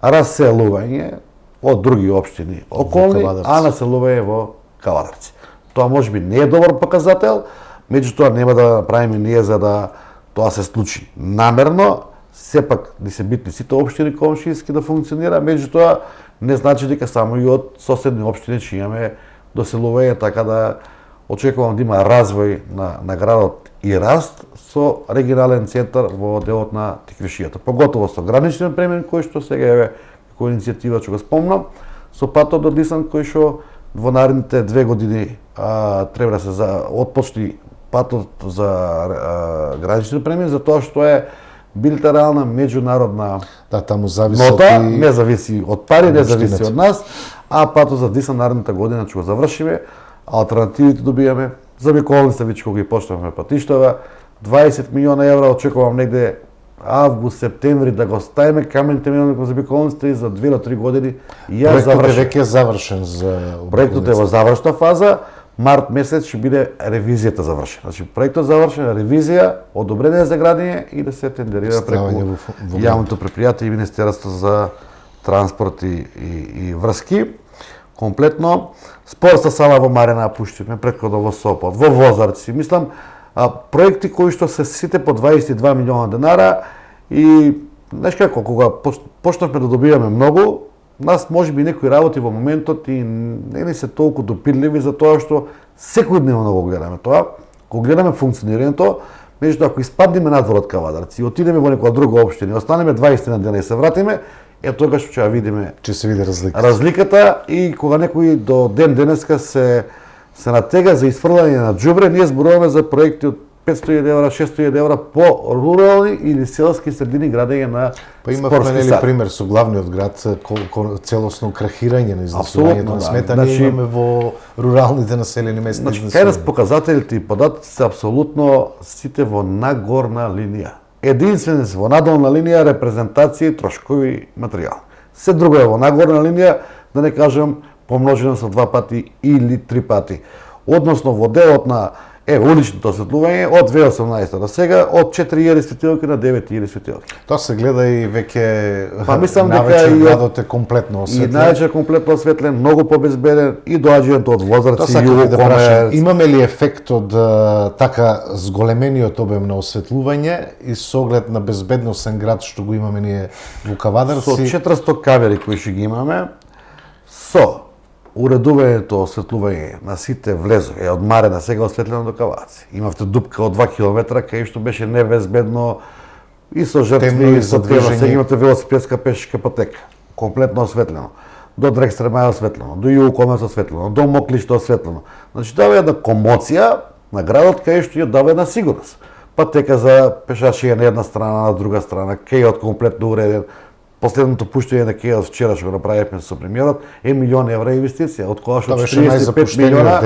[SPEAKER 2] раселување од други општини околни, а населување во Кавадарци. Тоа можеби не е добар показател, меѓутоа нема да направиме ние за да тоа се случи намерно, сепак ни се битни сите општини комшински да функционира, меѓутоа не значи дека само и од соседни општини ќе имаме доселување, така да очекувам да има развој на градот и раст со регионален центар во делот на Тиквишијата. Поготово со граничен премин кој што сега е кој иницијатива ќе го спомнам, со патот до Дисан кој што во наредните 2 години треба да се отпочне патот за граничен премин, затоа што е билатерална меѓународна
[SPEAKER 1] таму зависи
[SPEAKER 2] нота, не зависи од пари, не зависи од нас, а патот за Дисан наредната година ќе го завршиме. Алтернативите добиваме, за обиколниците веќе кога ги почнавме патиштава, 20 милиона евра, очекувам негде август, септември да го ставиме камените милиони за обиколниците и за 2 до 3 години ја завршиме.
[SPEAKER 1] Проектот е веќе завршен за
[SPEAKER 2] Проектот е во завршна фаза, март месец ќе биде ревизијата завршена. Значи проектот завршен, ревизија, одобрение за градење и да се тендерира преку јавното предпријатие и Министерството за транспорт и врски. Комплетно спортска сала во Марина пуштивме, претходно во Сопот, во Возарци. Мислам, проекти кои што се сите по 22 милиона денара и знаеш како, кога почнавме да добиваме многу, нас можеби некои работи во моментот и не ни се толку допирливи за тоа што секојдневно го гледаме тоа, го гледаме функционирањето, Меѓутоа, ако испаднеме надвор од Кавадарци и отидеме во некоја друга општина, останеме 20 дена и се вратиме, тогаш ќе ја видиме
[SPEAKER 1] Ќе се види
[SPEAKER 2] разликата и кога некој до ден денеска се натега за исфрлање на џубре, ние зборуваме за проекти од 500.000 евра, 600.000 евра по рурални или селски средини градење на
[SPEAKER 1] Па имавме нели пример со главниот град, целосно крахирање на изнесувањето на смета, ние имаме во руралните населени места.
[SPEAKER 2] Значи, кај нас показателите и податоците се апсолутно сите во нагорна линија. Единствено се во надолна линија репрезентација, трошкови, материјал. Се друго е во нагорна линија, да не кажам помножено со 2 пати или 3 пати. Односно во делот на уличното осветлување од 2018 до сега од 4.000 светилки на 9.000 светилки.
[SPEAKER 1] Тоа се гледа и веќе
[SPEAKER 2] мислам дека
[SPEAKER 1] навечер градот е комплетно осветлен.
[SPEAKER 2] И навечер комплетно осветлен, многу побезбеден и доаѓањето од возраци и
[SPEAKER 1] Југокомерц. Имаме ли ефект од така зголемениот обем на осветлување и со оглед на безбедносен град што го имаме ние во Кавадарци?
[SPEAKER 2] Со 400 камери кои што ги имаме, со уредувањето осветлување на сите влезови е одмарена сега осветлено до Кавадарци. Имавте дупка од 2 километра кај што беше невезбедно и со жртви и со движење. Сега имате велосипедска пешачка патека, комплетно осветлено. До Дрекстрема е осветлено, до Југокомерц осветлено, до Моклиште осветлено. Значи дава една комоција на градот кај што ја дава една сигурност. Патека за пешачи на една страна, на друга страна, кејот комплетно уреден. Последното пуштање на кејот вчера што го направивме со премиерот е милион евра инвестиција, од која што 45 милиона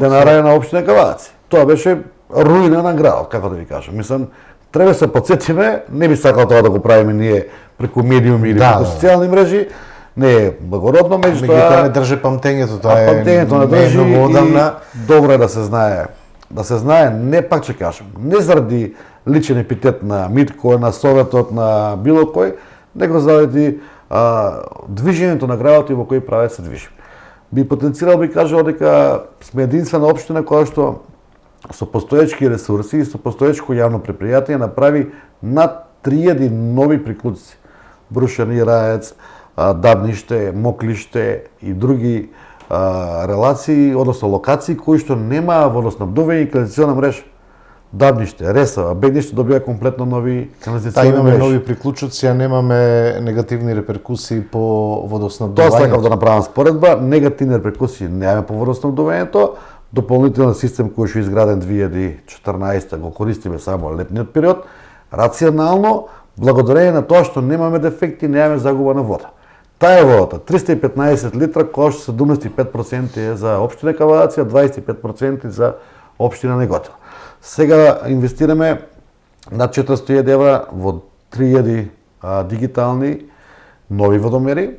[SPEAKER 2] денари на општина Кавадарци. Тоа беше руина на градот, како да ви кажам. Мислам, треба се потсетиме, не би сакал тоа да го правиме ние преку медиуми или преку социјални мрежи, не е благородно,
[SPEAKER 1] меѓутоа не држи памтењето, тоа е
[SPEAKER 2] многу одамна. Добро е да се знае, не пак ќе кажам, не заради личен епитет на Митко, на Советот, на било кој, него заради движењето на градот и во кој правец се движи. Би потенцирал, би кажал дека сме единствена општина која што со постоечки ресурси и со постоечко јавно предпријатие направи над 3000 нови приклучици. Брушани, Раец, Дабниште, Моклиште и други релации, односно локации кои што немаа водоснабдување и канализациона мрежа. Дабниште, Ресава, Бегниште добија комплетно нови канализациони
[SPEAKER 1] имаме нови приклучоци, а немаме негативни реперкусии по водоснабдувањето.
[SPEAKER 2] Тоа сакав да направам споредба, негативни реперкусии немаме по водоснабдувањето, дополнителен систем кој што е изграден 2014 го користиме само летниот период, рационално, благодарение на тоа што немаме дефекти, немаме загуба на вода. Таа е водата, 315 литра, која што 75% е за општина Кавадарци, 25% за општина Неготино. Сега инвестираме над 400.000 евра во 3000 дигитални нови водомери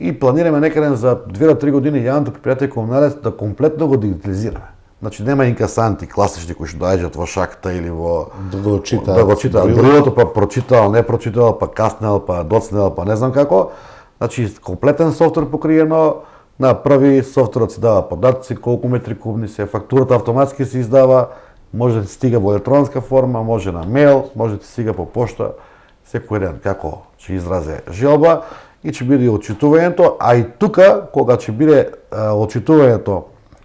[SPEAKER 2] и планираме некаде за 2 до 3 години јавното предпријатие комуналец да комплетно го дигитализираме. Значи нема инкасанти класични кои што доаѓаат во шахта или во
[SPEAKER 1] да го читаат
[SPEAKER 2] другото, па прочитал, не прочитал, па каснел, па доцнел, па не знам како. Значи комплетен софтвер покриено, на први софтверот се дава податоци, колку метри кубни се, фактурата автоматски се издава, може да стига во електронска форма, може на мејл, може да стига по пошта, секој ден како ќе изразе желба и ќе биде отчитувањето, а и тука кога ќе биде отчитувањето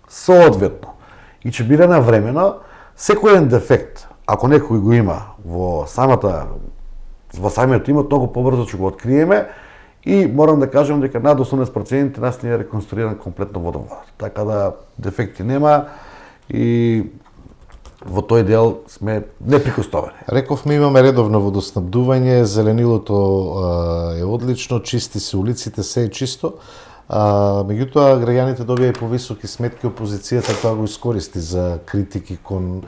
[SPEAKER 2] соодветно и ќе биде навремено, секој еден дефект, ако некој го има во самиот имот, многу побрзо ќе го откриеме и морам да кажам дека над 80% нас не е реконструиран комплетно водоводот. Така да дефекти нема и во тој дел сме неприкосновени.
[SPEAKER 1] Рековме имаме редовно водоснабдување, зеленилото е одлично, чисти се улиците, се е чисто. Меѓутоа граѓаните добија и повисоки сметки, опозицијата тоа го искористи за критики кон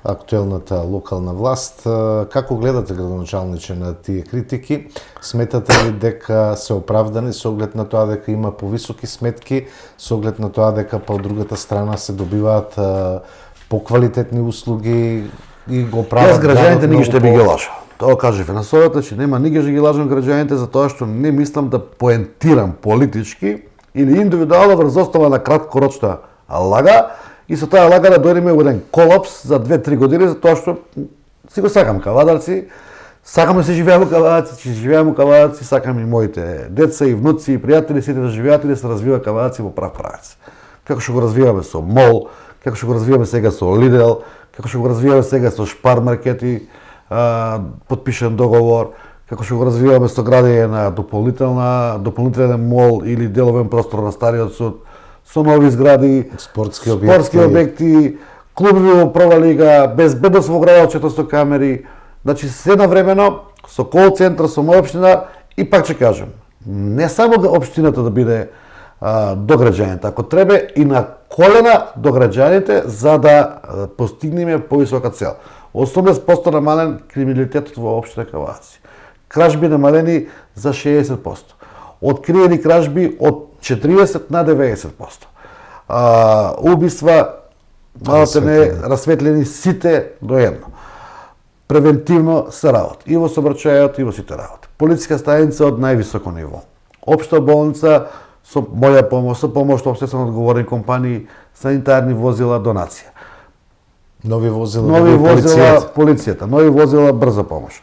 [SPEAKER 1] актуелната локална власт. Како гледате, градоначалниче, на тие критики? Сметате ли дека се оправдани со оглед на тоа дека има повисоки сметки, со оглед на тоа дека по другата страна се добиваат поквалитетни услуги и го прават?
[SPEAKER 2] Јас граѓаните ни што би ги лажал. Тоа каже финансовата, че нема ни ги лажам граѓаните за тоа што не мислам да поентирам политички или индивидуално врз основа на краткорочна лага и со таа лага да дојдеме во еден колапс за 2-3 години за тоа што си го сакам Кавадарци, сакам да се живеам во Кавадарци, ќе живеам во Кавадарци, сакам и моите деца и внуци и пријатели сите да живеат и да се развива Кавадарци во прав правец. како што го развиваме со МОЛ, како што го развиваме сега со Lidl, како што го развиваме сега со Шпар маркети, подпишен договор, како што го развиваме со градење на дополнителен мол или деловен простор на стариот суд, со нови згради,
[SPEAKER 1] спортски
[SPEAKER 2] објекти, клубови во прва лига, безбедност во градот 400 камери, значи се навремено, со кол центар, со моја општина, и пак ќе кажем, не само општината да биде до граѓаните, ако треба и на колена до граѓаните за да постигнеме повисока цел. 80% намален криминалитетот во општина Каваци. Кражби намалени за 60%. Откриени кражби од 40 на 90%. Убиства малку расветлени сите до едно. Превентивно се работи и во сообраќајот и во сите работи. Полициска станица од највисоко ниво. Општа болница со моја помош, со помош од општествено одговорни компании, санитарни возила, донација.
[SPEAKER 1] Нови возила,
[SPEAKER 2] полицијата, нови возила, брза помош.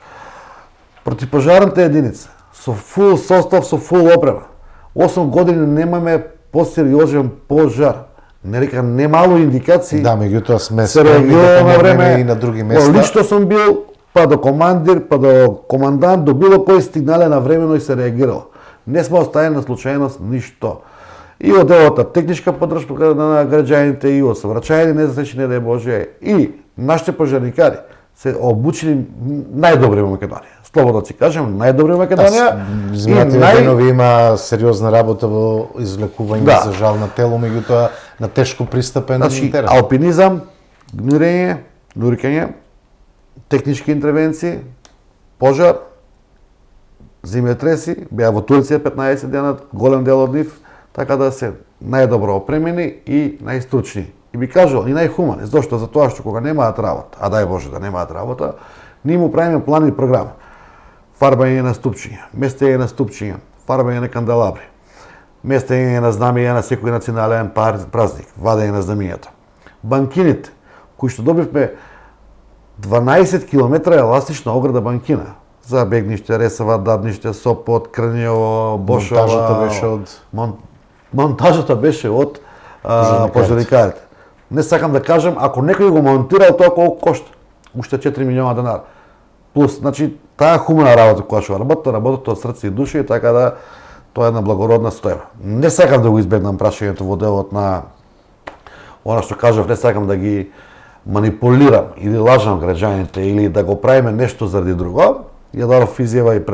[SPEAKER 2] Противпожарната единица со фул состав, со фул опрема. 8 години немаме посериозен пожар. Не река немало индикации.
[SPEAKER 1] Да, меѓутоа сме
[SPEAKER 2] спремни да
[SPEAKER 1] помогнеме и на други места.
[SPEAKER 2] Лично сум бил, па до командир, па до командант, до било кој стигнале навремено и се реагирало. Не сме оставени на случајност ништо. И од делата техничка поддршка на граѓаните, и од сообраќајни незасечни, не дај Боже, и нашите пожарникари се обучени најдобри во Македонија. Слободно си кажем, најдобри во Македонија.
[SPEAKER 1] Изминативе денови има сериозна работа во извлекување за жал на тело, меѓутоа на тешко пристапен терен.
[SPEAKER 2] Алпинизам, гмирење, нуркење, технички интервенции, пожар, земјотреси, беа во Турција 15 дена, голем дел од нив, така да се најдобро опремени и најстручни. И би кажал, и најхумани. Зошто? Затоа што кога немаат работа, а дај Боже да немаат работа, ние му правиме план и програма. Фарбање на ступчиња, местење на ступчиња, фарбање на канделабри, местење на знамења на секој национален празник, вадење на знамењата. Банкините, кои што добивме 12 км еластична ограда банкина, за Бегниште, Ресава, Дадниште, Сопот, Крњево, Бошова. Монтажата беше од пожарникарите. Не сакам да кажам, ако некој го монтирал тоа колку кошта, уште 4 милиона денара. Плюс, значи, таа хумана работа која што работат од срце и душа, и така да тоа е една благородна стоеба. Не сакам да го избегнам прашањето во делот на она што кажав, не сакам да ги манипулирам или лажам граѓаните или да го правиме нешто заради друго. Ја дадов изјава и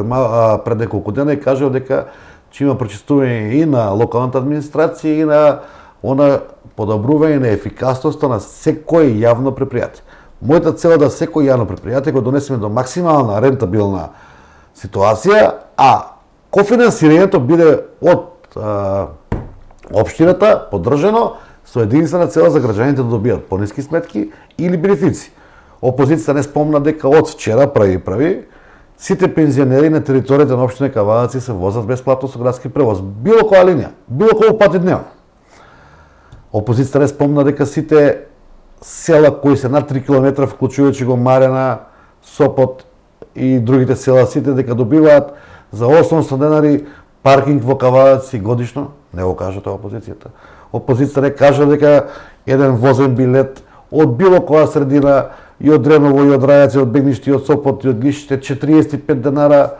[SPEAKER 2] пред неколку дена и кажав дека ќе има прочистување и на локалната администрација и на она подобрување на ефикасноста на секој јавно предпријатие. Мојата цел е да секој јавно предпријатие го донесеме до максимална рентабилна ситуација, а кофинансирањето биде од општината поддржано со единствена цел за граѓаните да добијат пониски сметки или бенефици. Опозицијата не спомна дека од вчера прави сите пензионери на територијата на општина Каваци се возат бесплатно со градски превоз, било која линија, било колку пати дневно. Опозицијата не спомна дека сите села кои се над 3 км, вклучувајќи го Марена, Сопот и другите села, сите дека добиваат за 800 денари паркинг во Каваци годишно, не го кажа тоа опозицијата. Опозицијата не кажа дека еден возен билет од било која средина, и од Дреново, и од Рајаце, и од Бегниште, и од Сопот, и од Глишите, 45 денара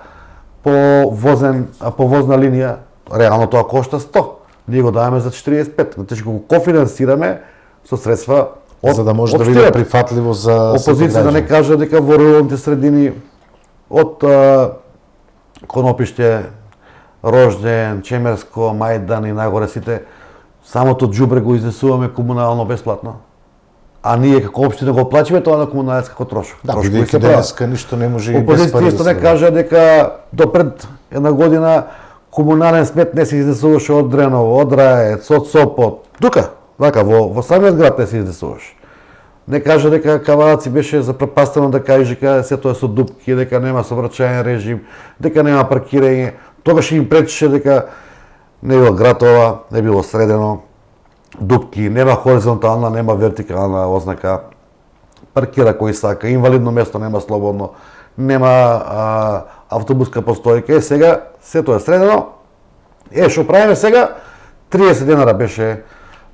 [SPEAKER 2] по возна линија, реално тоа кошта 100. Ние го даваме за 45. Значи го кофинансираме со средства од
[SPEAKER 1] за да може да биде прифатливо за
[SPEAKER 2] опозицијата. Не кажа дека во руралните средини од Конопиште, Рожден, Чемерско, Мајдан и нагоре сите самото џубре го изнесуваме комунално бесплатно. А ние како општина го плачиме тоа на комуналец како трошок.
[SPEAKER 1] Да, бидејќи денеска ништо не може и без пари.
[SPEAKER 2] Опозицијата не кажа дека до пред една година комунален смет не се изнесуваше од Дреново, од Раец, од Сопот. Тука, вака, во самиот град не се изнесуваше. Не кажа дека Каваци беше запропастено да ИЖК сето е со дупки, дека нема сообраќајен режим, дека нема паркирање. Тогаш им пречеше дека не било гратова, не било средено, дупки, нема хоризонтална, нема вертикална ознака, паркира кој сака, инвалидно место нема слободно, нема автобуска постојка. Сега сето е средено. Што правиме сега? 30 денара беше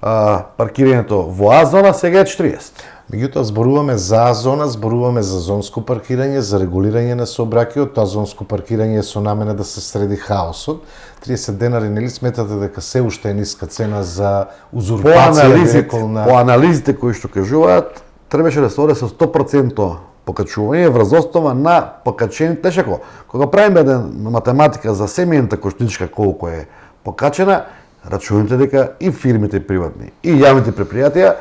[SPEAKER 2] паркирањето во А зона сега е 40.
[SPEAKER 1] Меѓутоа, зборуваме за А зона, зборуваме за зонско паркирање, за регулирање на сообраќајот, тоа зонско паркирање е со намена да се среди хаосот. 30 денари, нели сметате дека се уште е ниска цена за узурпација
[SPEAKER 2] По анализите кои што кажуваат, требаше да се оде со 100% покачување врз основа на покачените шако. Кога правиме еден математика за семејната коштичка колку е покачена, рачунате дека и фирмите приватни, и јавните предпријатија,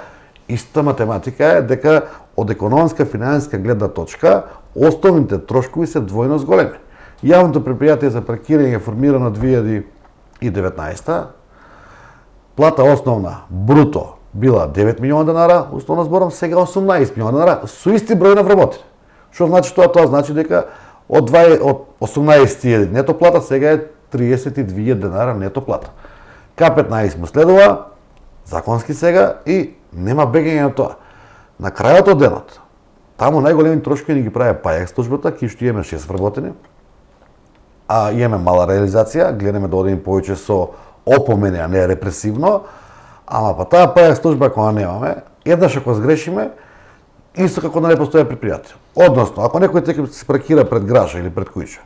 [SPEAKER 2] иста математика е дека од економска финансиска гледна точка основните трошкови се двојно зголеми. Јавното предпријатие за паркирање е формирано 2019. Плата основна бруто била 9 милиона денара, условно зборам сега 18 милиона денара со исти број на вработени. Што значи тоа? Тоа значи дека од 18.000 нето плата сега е 32 денара нето плата. К15 му следува законски сега и нема бегање на тоа. На крајот од денот, таму најголеми трошкови ни ги прави пајак службата, кај што имаме 6 вработени, а имаме мала реализација, гледаме да одиме повеќе со опомени, а не репресивно, ама па таа пајак служба која немаме, еднаш ако сгрешиме, исто како да не постоја предпријатие. Односно, ако некој тека се паркира пред гража или пред куќа,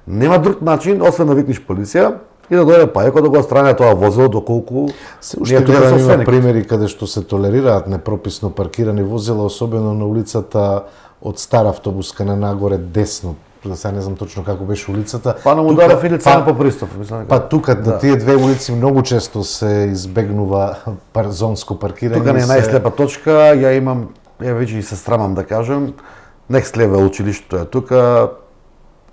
[SPEAKER 2] нема друг начин, освен да викнеш полиција, и да дојде пајако да го отстрани тоа возило доколку
[SPEAKER 1] се уште гледам има примери каде што се толерираат непрописно паркирани возила, особено на улицата од Стара автобуска на нагоре десно. Сега не знам точно како беше улицата.
[SPEAKER 2] Па на Мударов или Цена по Пристов, мислам.
[SPEAKER 1] Па тука на тие две улици многу често се избегнува зонско паркирање.
[SPEAKER 2] Тука не е најслепа точка, ја имам, ја веќе и се срамам да кажам, Next Level училиштето е тука,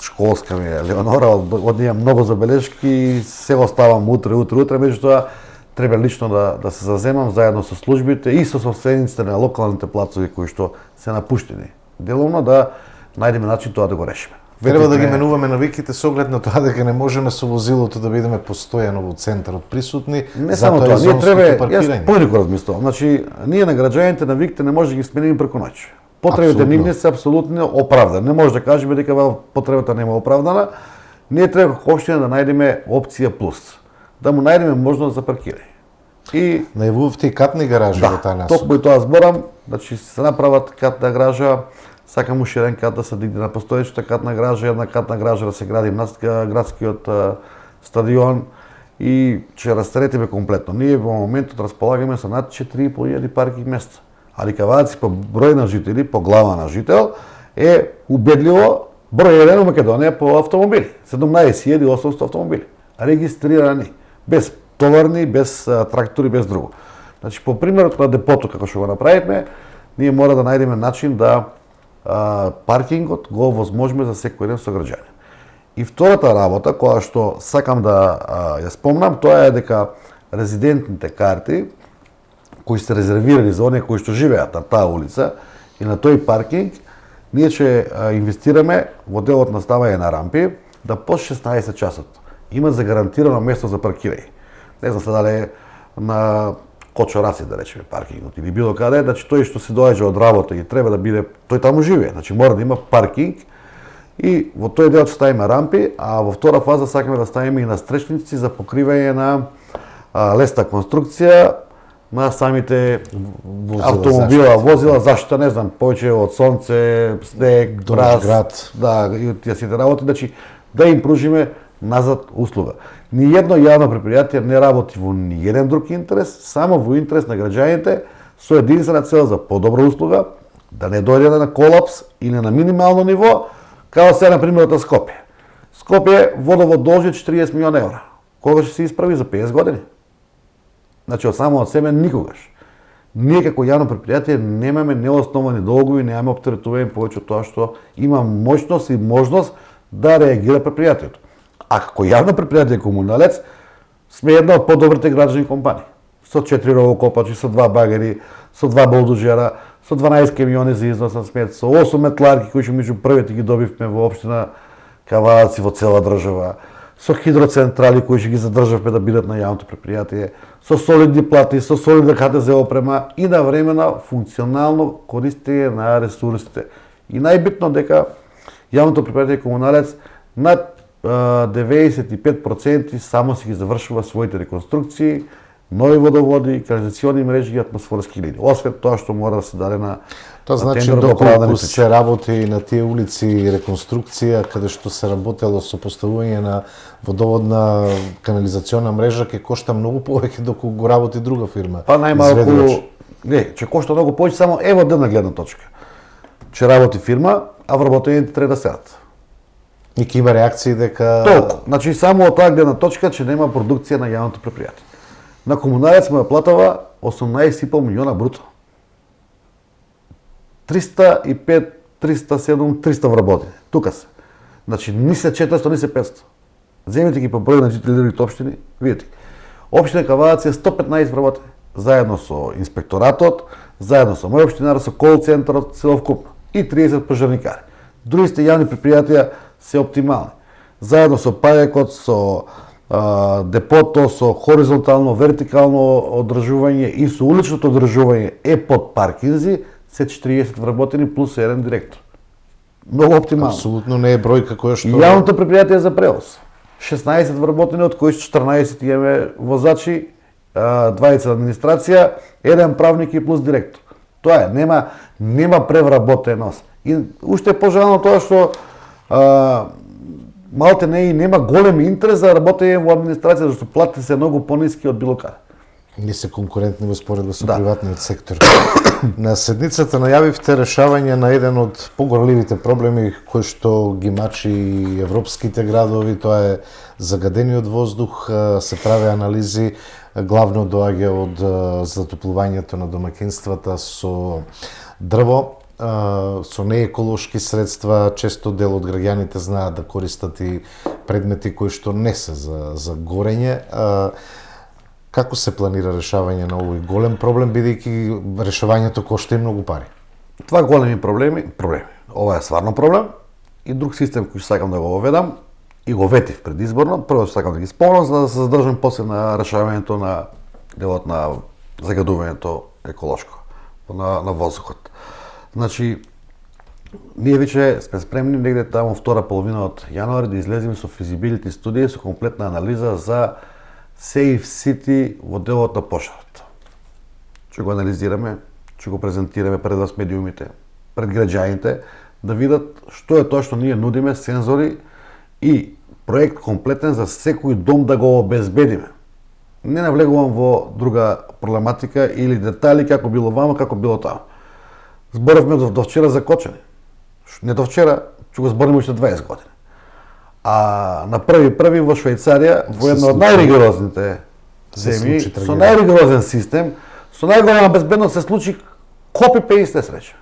[SPEAKER 2] школска ми е Леонора, од неја многу забелешки, се оставам утре, меѓутоа треба лично да се заземам заедно со службите и со собствениците на локалните плацови кои што се напуштени. Деловно да најдеме начин тоа да го решиме.
[SPEAKER 1] Треба да ги менуваме навиките со оглед на тоа дека не можеме со возилото да бидеме постојано во центарот присутни.
[SPEAKER 2] Не само тоа, ние треба, јас поинаку размислувам. Значи, ние на граѓаните навиките не може да ги смениме преку ноќ. Потребите нивни се апсолутно оправдани. Не може да кажеме дека потребата нема оправдана. Ние треба како општина да најдеме опција плюс, да му најдеме можност за паркирање. И
[SPEAKER 1] најавувавте и катни гаражи во таа насока.
[SPEAKER 2] Токму и тоа зборам, значи се направат катна гаража, сакам уширен кат да се дигне на постоечната катна гаража, една катна гаража да се гради над градскиот стадион и ќе растретиме комплетно. Ние во моментот располагаме со над 4.500 паркинг места. Али Каваци по број на жители, по глава на жител, е убедливо број 1 во Македонија по автомобили. 17.800 автомобили регистрирани, без товарни, без трактори, без друго. Значи, по примерот на депото, како што го направивме, ние мора да најдеме начин да паркингот го возможиме за секој еден сограѓанин. И втората работа, која што сакам да ја спомнам, тоа е дека резидентните карти, кои се резервирани за оние кои што живеат на таа улица и на тој паркинг, ние ќе инвестираме во делот на ставање на рампи, да по 16 часот имат загарантирано место за паркирање. Не знам се дали на Кочораси, да речеме, паркингот или било каде, значи тој што се доаѓа од работа и треба да биде, тој таму живее, значи мора да има паркинг и во тој дел ќе ставиме рампи, а во втора фаза сакаме да ставиме и настречници за покривање на лесна конструкција на самите автомобила, возила, заштита, не знам, повеќе од сонце, снег, мраз, да, и тие сите работи, значи да им пружиме назад услуга. Ниедно јавно предпријатие не работи во ниеден друг интерес, само во интерес на граѓаните со единствена цел за подобра услуга, да не дојде на колапс или на минимално ниво, као сега на примерот на Скопје. Скопје водовод должи 40 милиона евра. Кога ќе се исправи за 50 години? Значи, од само од себе никогаш. Ние како јавно предпријатие немаме неосновани долгови, немаме оптеретување повеќе од тоа што има моќност и можност да реагира предпријатието. А како јавно предпријатие комуналец, сме една од подобрите граđани компании. Со 4 ровокопачи, со 2 багери, со 2 булдожера, со 12 камиони за износ на смет, со 8 метларки кои што меѓу првите ги добивме во општина Каваци во цела држава, со хидроцентрали кои што ги задржавме да бидат на јавното предпријатие, со солидни плати, со солидна ХТЗ опрема и навремено функционално користење на ресурсите. И најбитно дека јавното предпријатие комуналец над 95% само си ги завршува своите реконструкции нови водоводи, канализациони мрежи и атмосферски линии. Освен тоа што мора да се даде на
[SPEAKER 1] Тоа значи
[SPEAKER 2] тендер да
[SPEAKER 1] доколку се работи на тие улици реконструкција, каде што се работело со поставување на водоводна канализациона мрежа, ќе кошта многу повеќе доколку го работи друга фирма.
[SPEAKER 2] Па најмалку,
[SPEAKER 1] изведувач.
[SPEAKER 2] не, ќе кошта многу повеќе само ево една гледна точка. Че работи фирма, а вработените треба да седат.
[SPEAKER 1] И ќе има реакции дека
[SPEAKER 2] Толку. Значи само од таа гледна точка че нема продукција на јавното предпријатие. На комуналец му ја платава 18,5 милиона бруто. 305, 307, 300 вработени. Тука се. Значи ни се 400, ни се 500. Земете ги по број на жители другите општини, видите. Општина Кавадац е 115 вработени. Заедно со инспекторатот, заедно со мој општинар, со кол центарот, целокупно. И 30 пожарникари. Другите јавни предпријатија се оптимални. Заедно со пајакот, со депото, со хоризонтално, вертикално одржување и со уличното одржување е под паркинзи, се 40 вработени плюс еден директор. Многу оптимално.
[SPEAKER 1] апсолутно не е бројка која што
[SPEAKER 2] Јавното предпријатие за превоз. 16 вработени, од кои 14 имаме возачи, 20 администрација, еден правник и плюс директор. Тоа е, нема превработеност. И уште е пожелано тоа што малте не и нема голем интерес за работење во администрација, зашто платите се многу пониски од било каде.
[SPEAKER 1] не се конкурентни во споредба со
[SPEAKER 2] Да.
[SPEAKER 1] приватниот сектор. На седницата најавивте решавање на еден од погорливите проблеми кои што ги мачи и европските градови, тоа е загадениот воздух, се прави анализи, главно доаѓа од затоплувањето на домаќинствата со дрво, со нееколошки средства. Често дел од граѓаните знаат да користат и предмети кои што не се за горење. Како се планира решавање на овој голем проблем, бидејќи решавањето кошта и многу пари?
[SPEAKER 2] Това големи проблеми. Ова е стварно проблем. И друг систем кој сакам да го воведам и го ветив предизборно, прво сакам да ги спомнам за да се задржам после на решавањето на делот на загадувањето еколошко на воздухот. Значи, ние веќе сме спремни негде таму втора половина од јануари да излеземе со feasibility студија со комплетна анализа за Safe City во делот на пожарот. Ќе го анализираме, ќе го презентираме пред вас медиумите, пред граѓаните, да видат што е тоа што ние нудиме, сензори и проект комплетен за секој дом да го обезбедиме. Не навлегувам во друга проблематика или детали како било вама, како било таму. Зборавме до вчера за Кочани. Не до вчера, ќе го збориме уште 20 години. А на први во Швајцарија, во една од најригорозните земји, со најригорозен систем, со најголема безбедност се случи копи-пейст несреќа.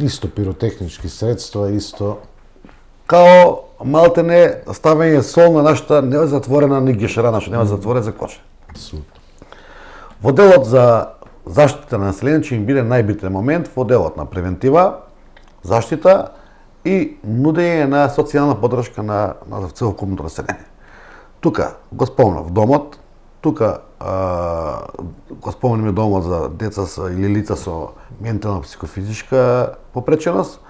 [SPEAKER 1] Исто пиротехнички средства, исто
[SPEAKER 2] Као малтене ставање сол на нашата не затворена ни гешера, што нема затворен за Кочани.
[SPEAKER 1] абсолютно.
[SPEAKER 2] Во делот за заштита на населението ќе им биде најбитен момент во делот на превентива, заштита и нудење на социјална поддршка на целокупното население. Тука го спомнав домот, тука го спомнеме домот за деца или лица со ментална психофизичка попреченост,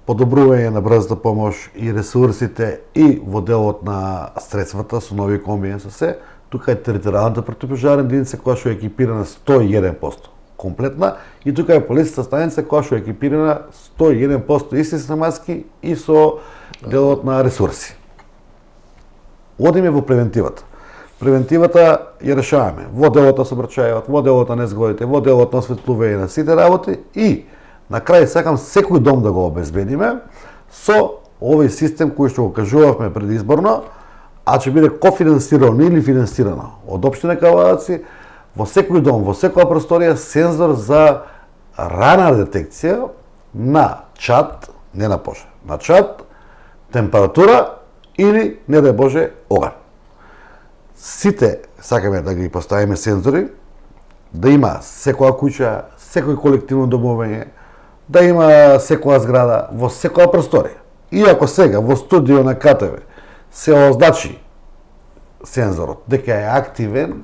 [SPEAKER 2] подобрување на брзата помош и ресурсите и во делот на средствата со нови комбини со се. Тука е територијалната противпожарна единица која што е екипирана 101% комплетна и тука е полициска станица која што е екипирана 101% и со маски и со делот на ресурси. Одиме во превентивата. Превентивата ја решаваме во делот на сообраќајот, во делот на незгодите, во делот на осветлување на сите работи и на крај сакам секој дом да го обезбедиме со овој систем кој што го кажувавме предизборно, а ќе биде кофинансирано или финансирано од општина Кавадаци, во секој дом, во секоја просторија сензор за рана детекција на чад, не на пожар, на чад, температура или, не дај Боже, оган. Сите сакаме да ги поставиме сензори, да има секоја куќа, секој колективно домовење, да има секоја зграда, во секоја просторија. Иако сега во студио на КТВ се означи сензорот дека е активен,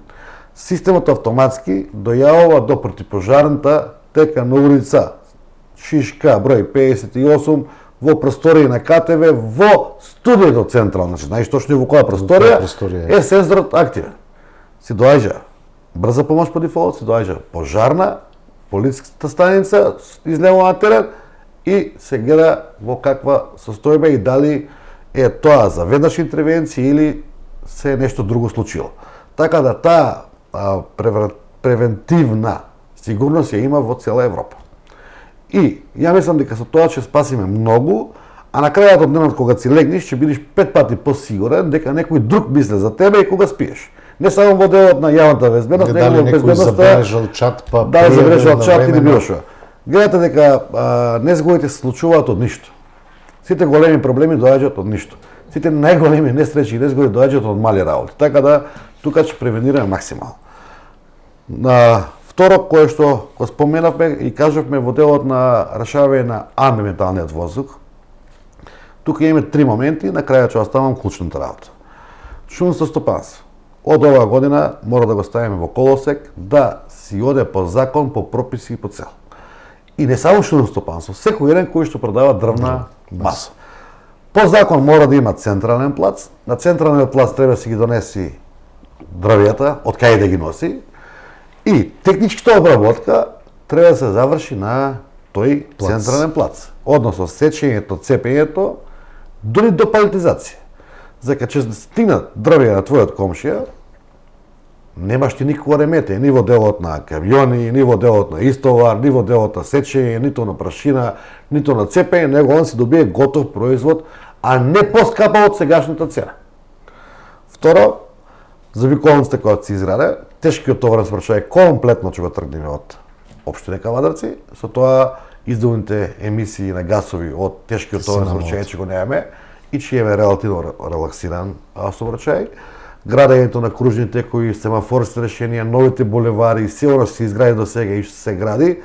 [SPEAKER 2] системот автоматски дојавува до противпожарната дека на улица Шишка, број 58, во просторија на КТВ, во студиото централно, значи знаеш точно во која просторија е сензорот активен. Си доаѓа брза помош по дефолт, се доаѓа пожарна, полициската станица излева на терен и се гледа во каква состојба и дали е тоа за веднаш интервенција или се е нешто друго случило. Така да таа превентивна сигурност ја има во цела Европа. И ја мислам дека со тоа ќе спасиме многу, а на крајот од денот кога си легнеш ќе бидеш 5 пати посигурен дека некој друг мисли за тебе и кога спиеш. Не само во делот на јавната безбедност, него во безбедноста
[SPEAKER 1] забележал чат, па
[SPEAKER 2] да забележал чат или било што. Гледате дека незгодите се случуваат од ништо. Сите големи проблеми доаѓаат од ништо. Сите најголеми несреќи и незгоди доаѓаат од мали работи. Така да тука ќе превенираме максимално. Второ, кое што го споменавме и кажавме во делот на решавање на амбиенталниот воздух, тука имаме 3 моменти, на крајот ќе оставам клучната работа. Шумско стопанство. Од оваа година мора да го ставиме во колосек да си оде по закон, по прописи и по цел. И не само шумско стопанство, секој еден кој што продава дрвна маса. По закон мора да има централен плац, на централниот плац треба да си ги донеси дрвјата, од кај да ги носи, и техничката обработка треба да се заврши на тој централен плац. Односно сечењето, цепењето, дури до палетизација. Зека че стигнат дрвја на твојот комшија, немаш ти никакво ремете, ни во делот на камиони, ни во делот на истовар, ни во делот на сечење, нито на прашина, нито на цепење, него он си добие готов производ, а не поскапа од сегашната цена. Второ, завиколницата која се изграде, тешкиот товарен сообраќај комплетно ќе го тргнеме од општина Кавадарци, со тоа издувните емисии на гасови од тешкиот товарен сообраќај ќе го немаме и ќе имаме релативно релаксиран сообраќај. Градењето на кружни текови, семафорски решенија, новите булевари, се оно се изгради до сега и се гради,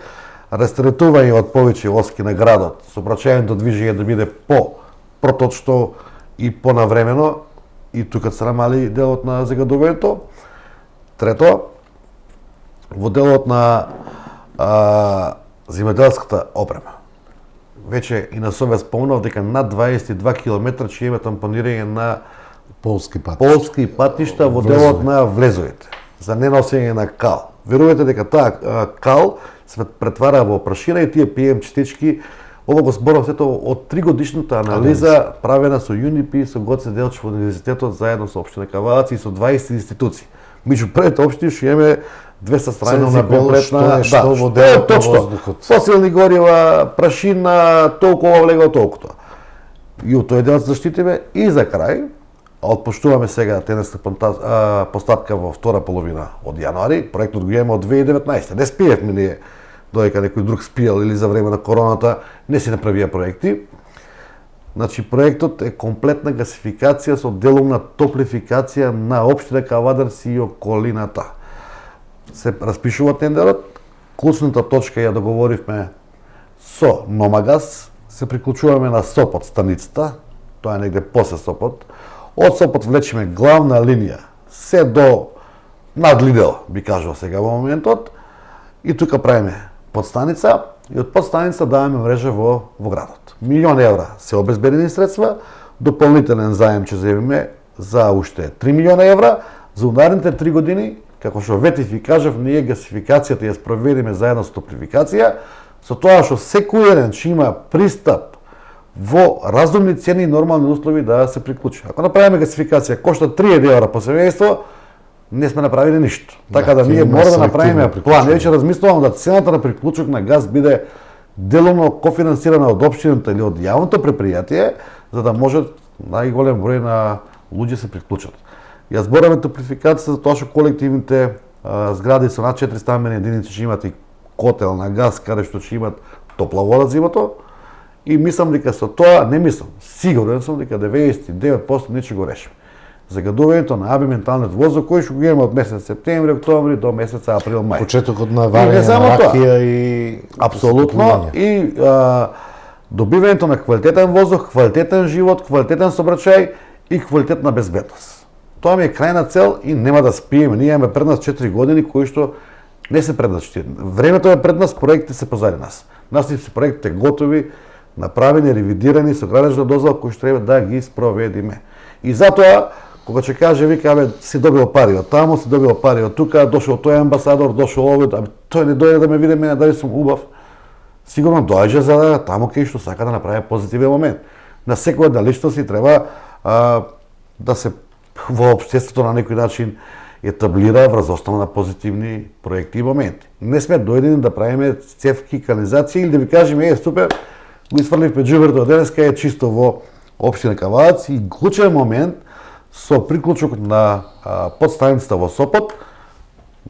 [SPEAKER 2] растретување од повеќе оски на градот, сообраќајното движење да биде по-проточно и понавремено, и тука се намали делот на загадувањето. Трето, во делот на земјоделската опрема. Веќе и на себе спомнав дека над 22 км ќе има тампонирање на полски патишта во делот на влезовите за неносење на кал. Верувате дека таа кал се претвара во прашина и тие PM частички. Ова го зборам сето од 3-годишната анализа правена со ЮНИПИ, со Гоце Делчев од универзитетот заедно со општина Кавадарци и со 20 институции. Меѓу првите општини што имаме 200 страници комплетна,
[SPEAKER 1] што во делот на воздухот.
[SPEAKER 2] Фосилни горива, прашина, толкова влегува толкова. И од тој дел заштитиме и за крај, отпуштуваме сега тенеска постапка во втора половина од јануари, проектот го имаме од 2019. Не спиевме ние додека некој друг спиел или за време на короната, не се направија проекти. Значи, проектот е комплетна гасификација со делумна топлификација на општина Кавадарци и околината. Се распишува тендерот, клучната точка ја договоривме со Номагас, се приклучуваме на Сопот станицата, тоа е негде после Сопот. Од Сопот влечеме главна линија, се до над Лидел, би кажал сега во моментот, и тука правиме подстаница, и од подстаница даваме мрежа во градот. €1.000.000 се обезбедени средства, дополнителен заем ќе земеме за уште €3.000.000, за ударните 3 години, како што ветив и кажав, ние гасификацијата ја спроведиме заедно со топлификација, со тоа што секој еден ќе има пристап во разумни цени и нормални услови да се приклучи. Ако направиме гасификација кошта €3.000 по семејство, не сме направиле ништо. Така да ние мора да направиме план. Веќе размислувам да цената на приклучок на газ биде делумно кофинансирана од општината или од јавното предпријатие, за да може најголем број на луѓе се приклучат. Ја збораме топлификација за тоа што колективните згради со над 4 стамбени единици ќе имат и котел на газ, каде што ќе имат топла вода зимото. И мислам дека со тоа, не мислам, сигурен сум дека 99% не ќе го решиме. Загадувањето на амбиенталниот воздух кој што го имаме од месец септември, октомври до месец април, мај.
[SPEAKER 1] Почетокот на варење на ракија и
[SPEAKER 2] апсолутно и добивањето на квалитетен воздух, квалитетен живот, квалитетен сообраќај и квалитетна безбедност. Тоа ми е крајна цел и нема да спиеме. Ние имаме пред нас 4 години кои што не се пред нас. Времето е пред нас, проектите се позади нас. Нашите се проектите готови, направени, ревидирани со градежна дозвола кои што треба да ги спроведиме. И затоа Кога ќе каже, вика, си добил пари од таму, си добил пари од тука, дошол тој амбасадор, дошол овој, тој не дојде да ме види мене дали сум убав. Сигурно доаѓа за да таму кај што сака да направи позитивен момент. На секоја една личност си треба да се во општеството на некој начин етаблира врз основа на позитивни проекти и моменти. Не сме дојдени да правиме цевки, канализација или да ви кажеме, супер, го изфрливме џубрето од денеска, е чисто во општина Кавадац и клучен момент со приклучок на подстаницата во Сопот,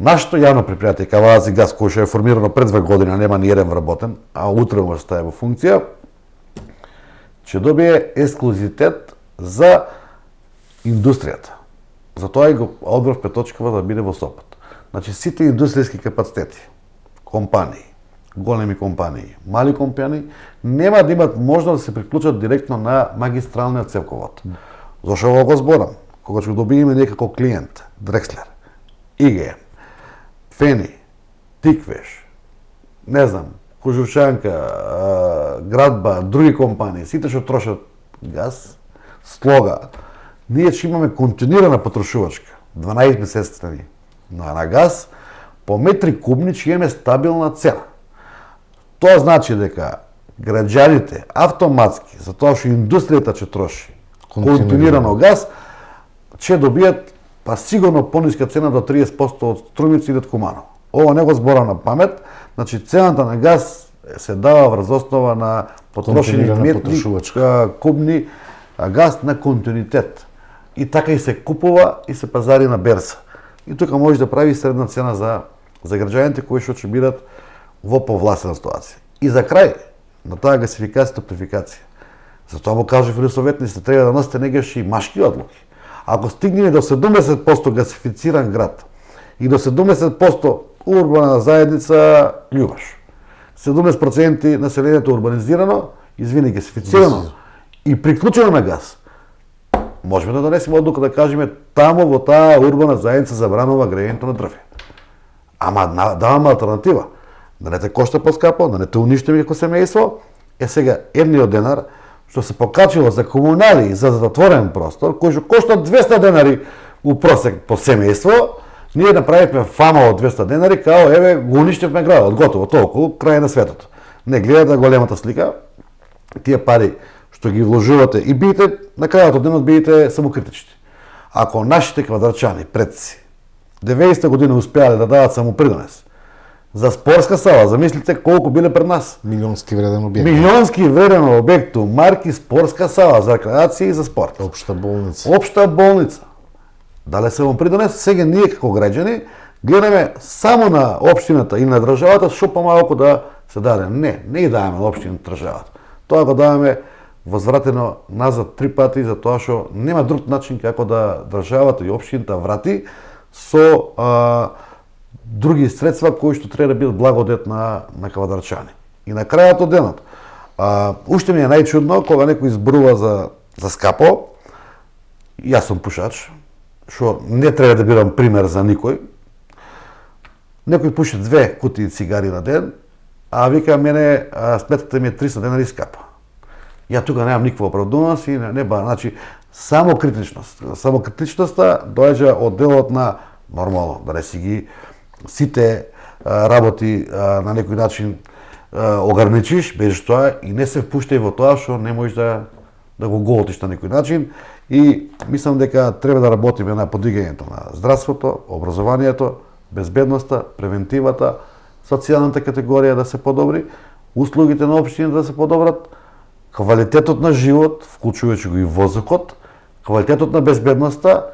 [SPEAKER 2] нашето јавно предпријатие Кавадац и газ, кој што е формирано пред 2 години, нема ни еден вработен, а утре може да стае во функција, ќе добие ексклузитет за индустријата. Затоа и го одбрав Петочкова да биде во Сопот. Значи, сите индустријски капацитети, компании, големи компании, мали компании, нема да имат можност да се приклучат директно на магистралниот цевковод. Зошто го зборам? Кога ќе добиеме некако клиент, Дрекслер, ИГМ, Фени, Тиквеш, не знам, Кожушанка, Градба, други компании, сите што трошат газ, Слога, ние ќе имаме континуирана потрошувачка, 12 месеци на газ, по метри кубни ќе имаме стабилна цена. Тоа значи дека граѓаните автоматски, за тоа што индустријата ќе троши континуирано газ, ќе добијат па сигурно пониска цена до 30% од Струмица и од Куманово. Ова не го зборам на памет, значи цената на газ се дава врз основа на потрошени метри кубни газ на континуитет. И така и се купува и се пазари на берса. И тука може да прави средна цена за граѓаните кои што ќе бидат во повластена ситуација. И за крај на таа гасификација, топлификација. Затоа му кажа филосоветниците, треба да носите негаш и машки одлуки. Ако стигнеме до 70% гасифициран град и до 70% урбана заедница љубаш, 70% населението урбанизирано, извини, гасифицирано и приклучено на газ, можеме да донесеме одлука да кажеме таму во таа урбана заедница забранува грејењето на дрве. Ама даваме алтернатива. Да не те кошта поскапо, да не те уништиме како семејство, сега едниот денар што се покачило за комунали за затворен простор, кој што кошта 200 денари у просек по семејство, ние направивме фама од 200 денари, као еве го уништивме градот, готово, толку, крај на светот. Не гледате големата слика, тие пари што ги вложувате и бидете, на крајот од денот бидете самокритични. Ако нашите квадарчани, предци, 90 години успеале да дадат самопридонес за спортска сала, замислите колку биле пред нас.
[SPEAKER 1] Милионски вреден објект.
[SPEAKER 2] Милионски вреден објект, марки спортска сала за рекреација и за спорт.
[SPEAKER 1] Општа болница.
[SPEAKER 2] Општа болница. Дале самопридонес, сега ние како граѓани гледаме само на општината и на државата што помалку да се даде. Не ги даваме на општината и државата. Тоа го даваме возвратено назад 3 пати за тоа што нема друг начин како да државата и општината врати со други средства кои што треба да бидат благодет на кавадарчани. И на крајот од денот, уште ми е најчудно кога некој изборува за скапо, јас сум пушач, што не треба да бидам пример за никој. Некој пуши 2 кутии цигари на ден, а вика мене сметката ми е 300 денари скапа. Ја тука немам никаква оправдуваност и значи само критичност. Само критичноста доаѓа од делот на нормално, да не си ги сите работи на некој начин ограничиш, без тоа и не се впуштај во тоа што не можеш да го голтиш на некој начин. И мислам дека треба да работиме на подигањето на здравството, образованието, безбедноста, превентивата, социјалната категорија да се подобри, услугите на општината да се подобрат, квалитетот на живот, вклучувајќи го и воздухот, квалитетот на безбедноста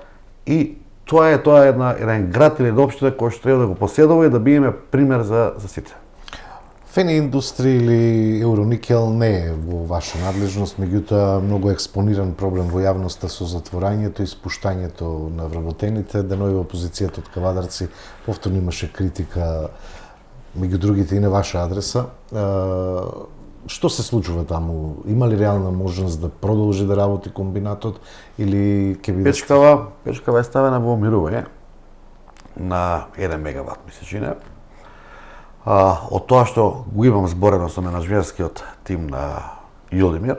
[SPEAKER 2] и тоа е еден град или една општина кој што треба да го поседува и да биеме пример за сите.
[SPEAKER 1] Фени индустрија или Евроникел не е во ваша надлежност, меѓутоа многу експониран проблем во јавноста со затворањето и спуштањето на вработените. Денови опозицијата од кавадарци повторно имаше критика меѓу другите и на ваша адреса. Што се случува таму? Има ли реална можност да продолжи да работи комбинатот или ќе биде
[SPEAKER 2] Печкава е ставена во умирување на 1 мегават месечина. Од тоа што го имам зборено со менаџерскиот тим на Јулимир,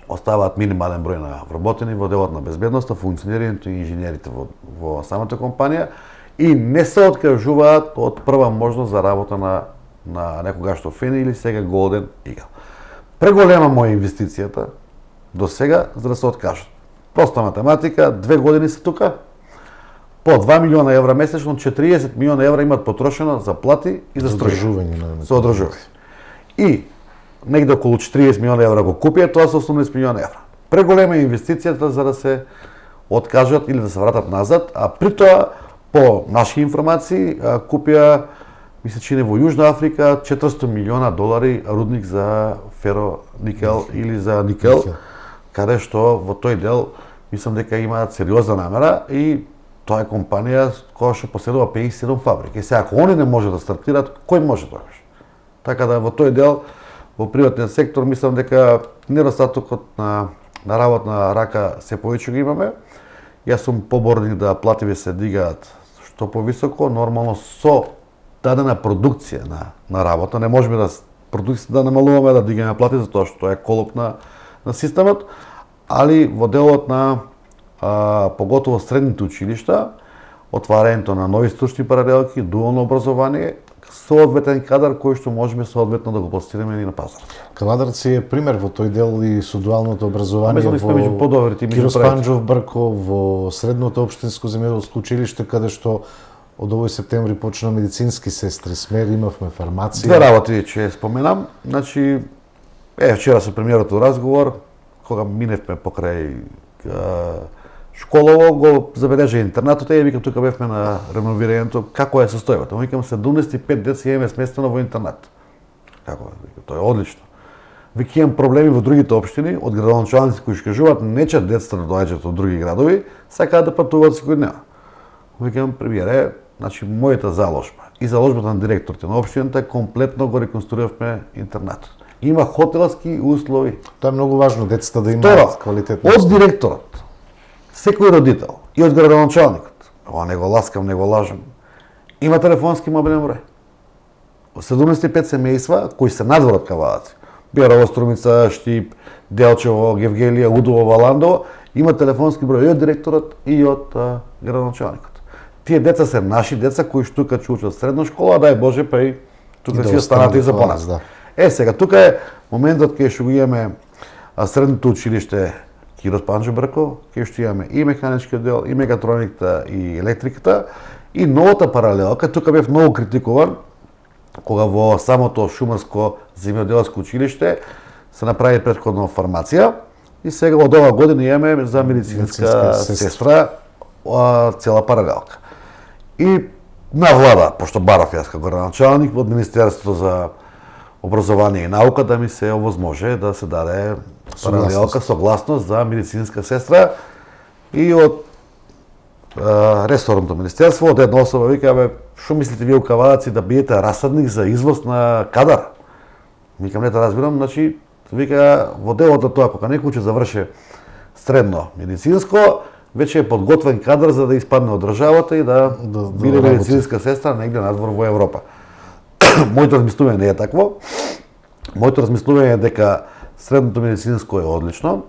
[SPEAKER 2] оставаат минимален број на вработени во делот на безбедноста, функционирањето и инженерите во самата компанија и не се откажуваат од прва можност за работа на некогашно Фени или сега Golden Eagle. Преголема му е инвестицијата до сега за да се откажат. Проста математика, 2 години се тука, по 2 милиона евра месечно, 40 милиона евра имат потрошено за плати и за
[SPEAKER 1] одржување
[SPEAKER 2] за одржување. И негде околу 40 милиона евра го купија, тоа се 18 милиона евра. Преголема е инвестицијата за да се откажат или да се вратат назад, а при тоа, по наши информации, купија, мисля, че во Јужна Африка, 400 милиона долари рудник за фероникел или за никел, каде што во тој дел, мислам дека имаат сериозна намера и тоа е компанија која што поседува 57 фабрики. И сега, ако они не може да стартират, кој може тогаш? Така да во тој дел, во приватниот сектор, мислам дека недостатокот на работна рака се повеќе го имаме. Јас сум поборник да плативи се дигаат што повисоко, нормално со дадена продукција на работа. Не можеме да продукција да намалуваме, да дигаме плати, затоа што тоа е колоп на системот, али во делот на поготово средните училишта, отварањето на нови стручни паралелки, дуално образование, соодветен кадар кој што можеме соодветно да го пласираме и на пазарот.
[SPEAKER 1] Каладарци е пример во тој дел и со дуалното образование
[SPEAKER 2] во
[SPEAKER 1] Киро Спанџов Брко, во средното општинско земјоделско училиште, каде што од овој септември почна медицински сестри смер, имавме фармација.
[SPEAKER 2] Две работи ќе споменам. Значи, вчера со премиерот разговор, кога миневме покрај школово, го забележа интернатот и викам тука бевме на реновирањето, како е состојбата. Викам 75 деца имаме сместено во интернат. Како е? Тоа е одлично. Веќе имам проблеми во другите општини, од градоначалници кои кажуваат не че децата да доаѓаат од други градови, сакаат да патуваат секојдневно. Викам премиере, значи мојата заложба и заложбата на директорите на општината комплетно го реконструиравме интернатот. Има хотелски услови.
[SPEAKER 1] Тоа е многу важно, децата да имаат квалитетно.
[SPEAKER 2] Од директорот, секој родител и од градоначалникот, ова не го ласкам, не го лажам, има телефонски мобилен број. 75 семејства кои се надвор од Кавалаци, Берово, Струмица, Штип, Делчево, Гевгелија, Удово, Валандово, има телефонски број и од директорот и од градоначалникот. Тие деца се наши деца кои што тука ќе учат средна школа, дај Боже, па и тука си останат и за понас.
[SPEAKER 1] Да.
[SPEAKER 2] Сега тука е моментот кај што го имаме средното училиште Киро Спанџов Брко, кај што имаме и механичкиот дел, и мегатрониката, и електриката, и новата паралелка. Тука бев многу критикуван, кога во самото шумарско земјоделско училиште се направи претходно фармација и сега од оваа година имаме за медицинска сестра цела паралелка. И на влада, пошто барав јас како градоначалник од Министерството за образование и наука да ми се овозможи да се даде паралелка согласност за медицинска сестра и од ресорното министерство, од една особа вика, бе, што мислите вие у Кавалаци да биете расадник за извоз на кадар? Викам, не те разбирам, значи, вика, во делот на тоа, кога некој ќе заврши средно медицинско, веќе е подготвен кадар за да испадне од државата и да биде медицинска сестра негде надвор во Европа. Моето размислување не е такво. Моето размислување е дека средното медицинско е одлично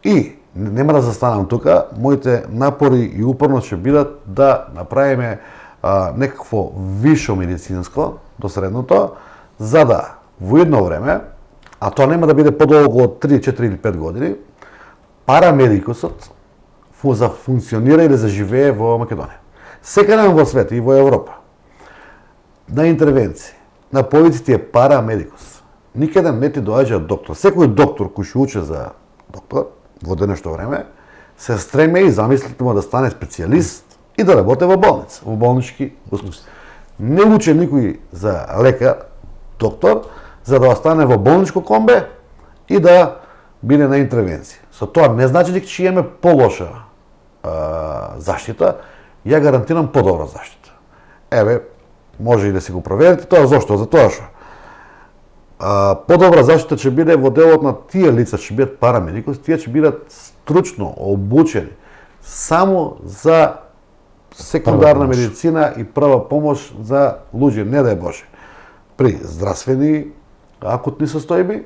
[SPEAKER 2] и нема да застанам тука, моите напори и упорно ќе бидат да направиме некакво висше медицинско до средното, за да во едно време, а тоа нема да биде подолго од 3, 4 или 5 години, парамедикусот за функционира или заживее во Македонија. Секаде во свет и во Европа, на интервенции, на полиците е парамедикус. Никаде не ти доаѓа доктор. Секој доктор кој ќе учи за доктор во денешно време, се стреме и замислите му да стане специјалист и да работи во болница, во болнички услуги. Не учи никој за лекар, доктор, за да остане во болничко комбе и да биде на интервенција. Со тоа не значи дека ќе имаме полоша заштита, ја гарантирам подобра заштита. Еве, може и да си го проверите тоа, зошто? Затоа што подобра заштита ќе биде во делот на тие лица, ќе бидат парамедикус, тие ќе бидат стручно обучени само за секундарна медицина и прва помош за луѓе, не дај Боже, при здравствени акутни состојби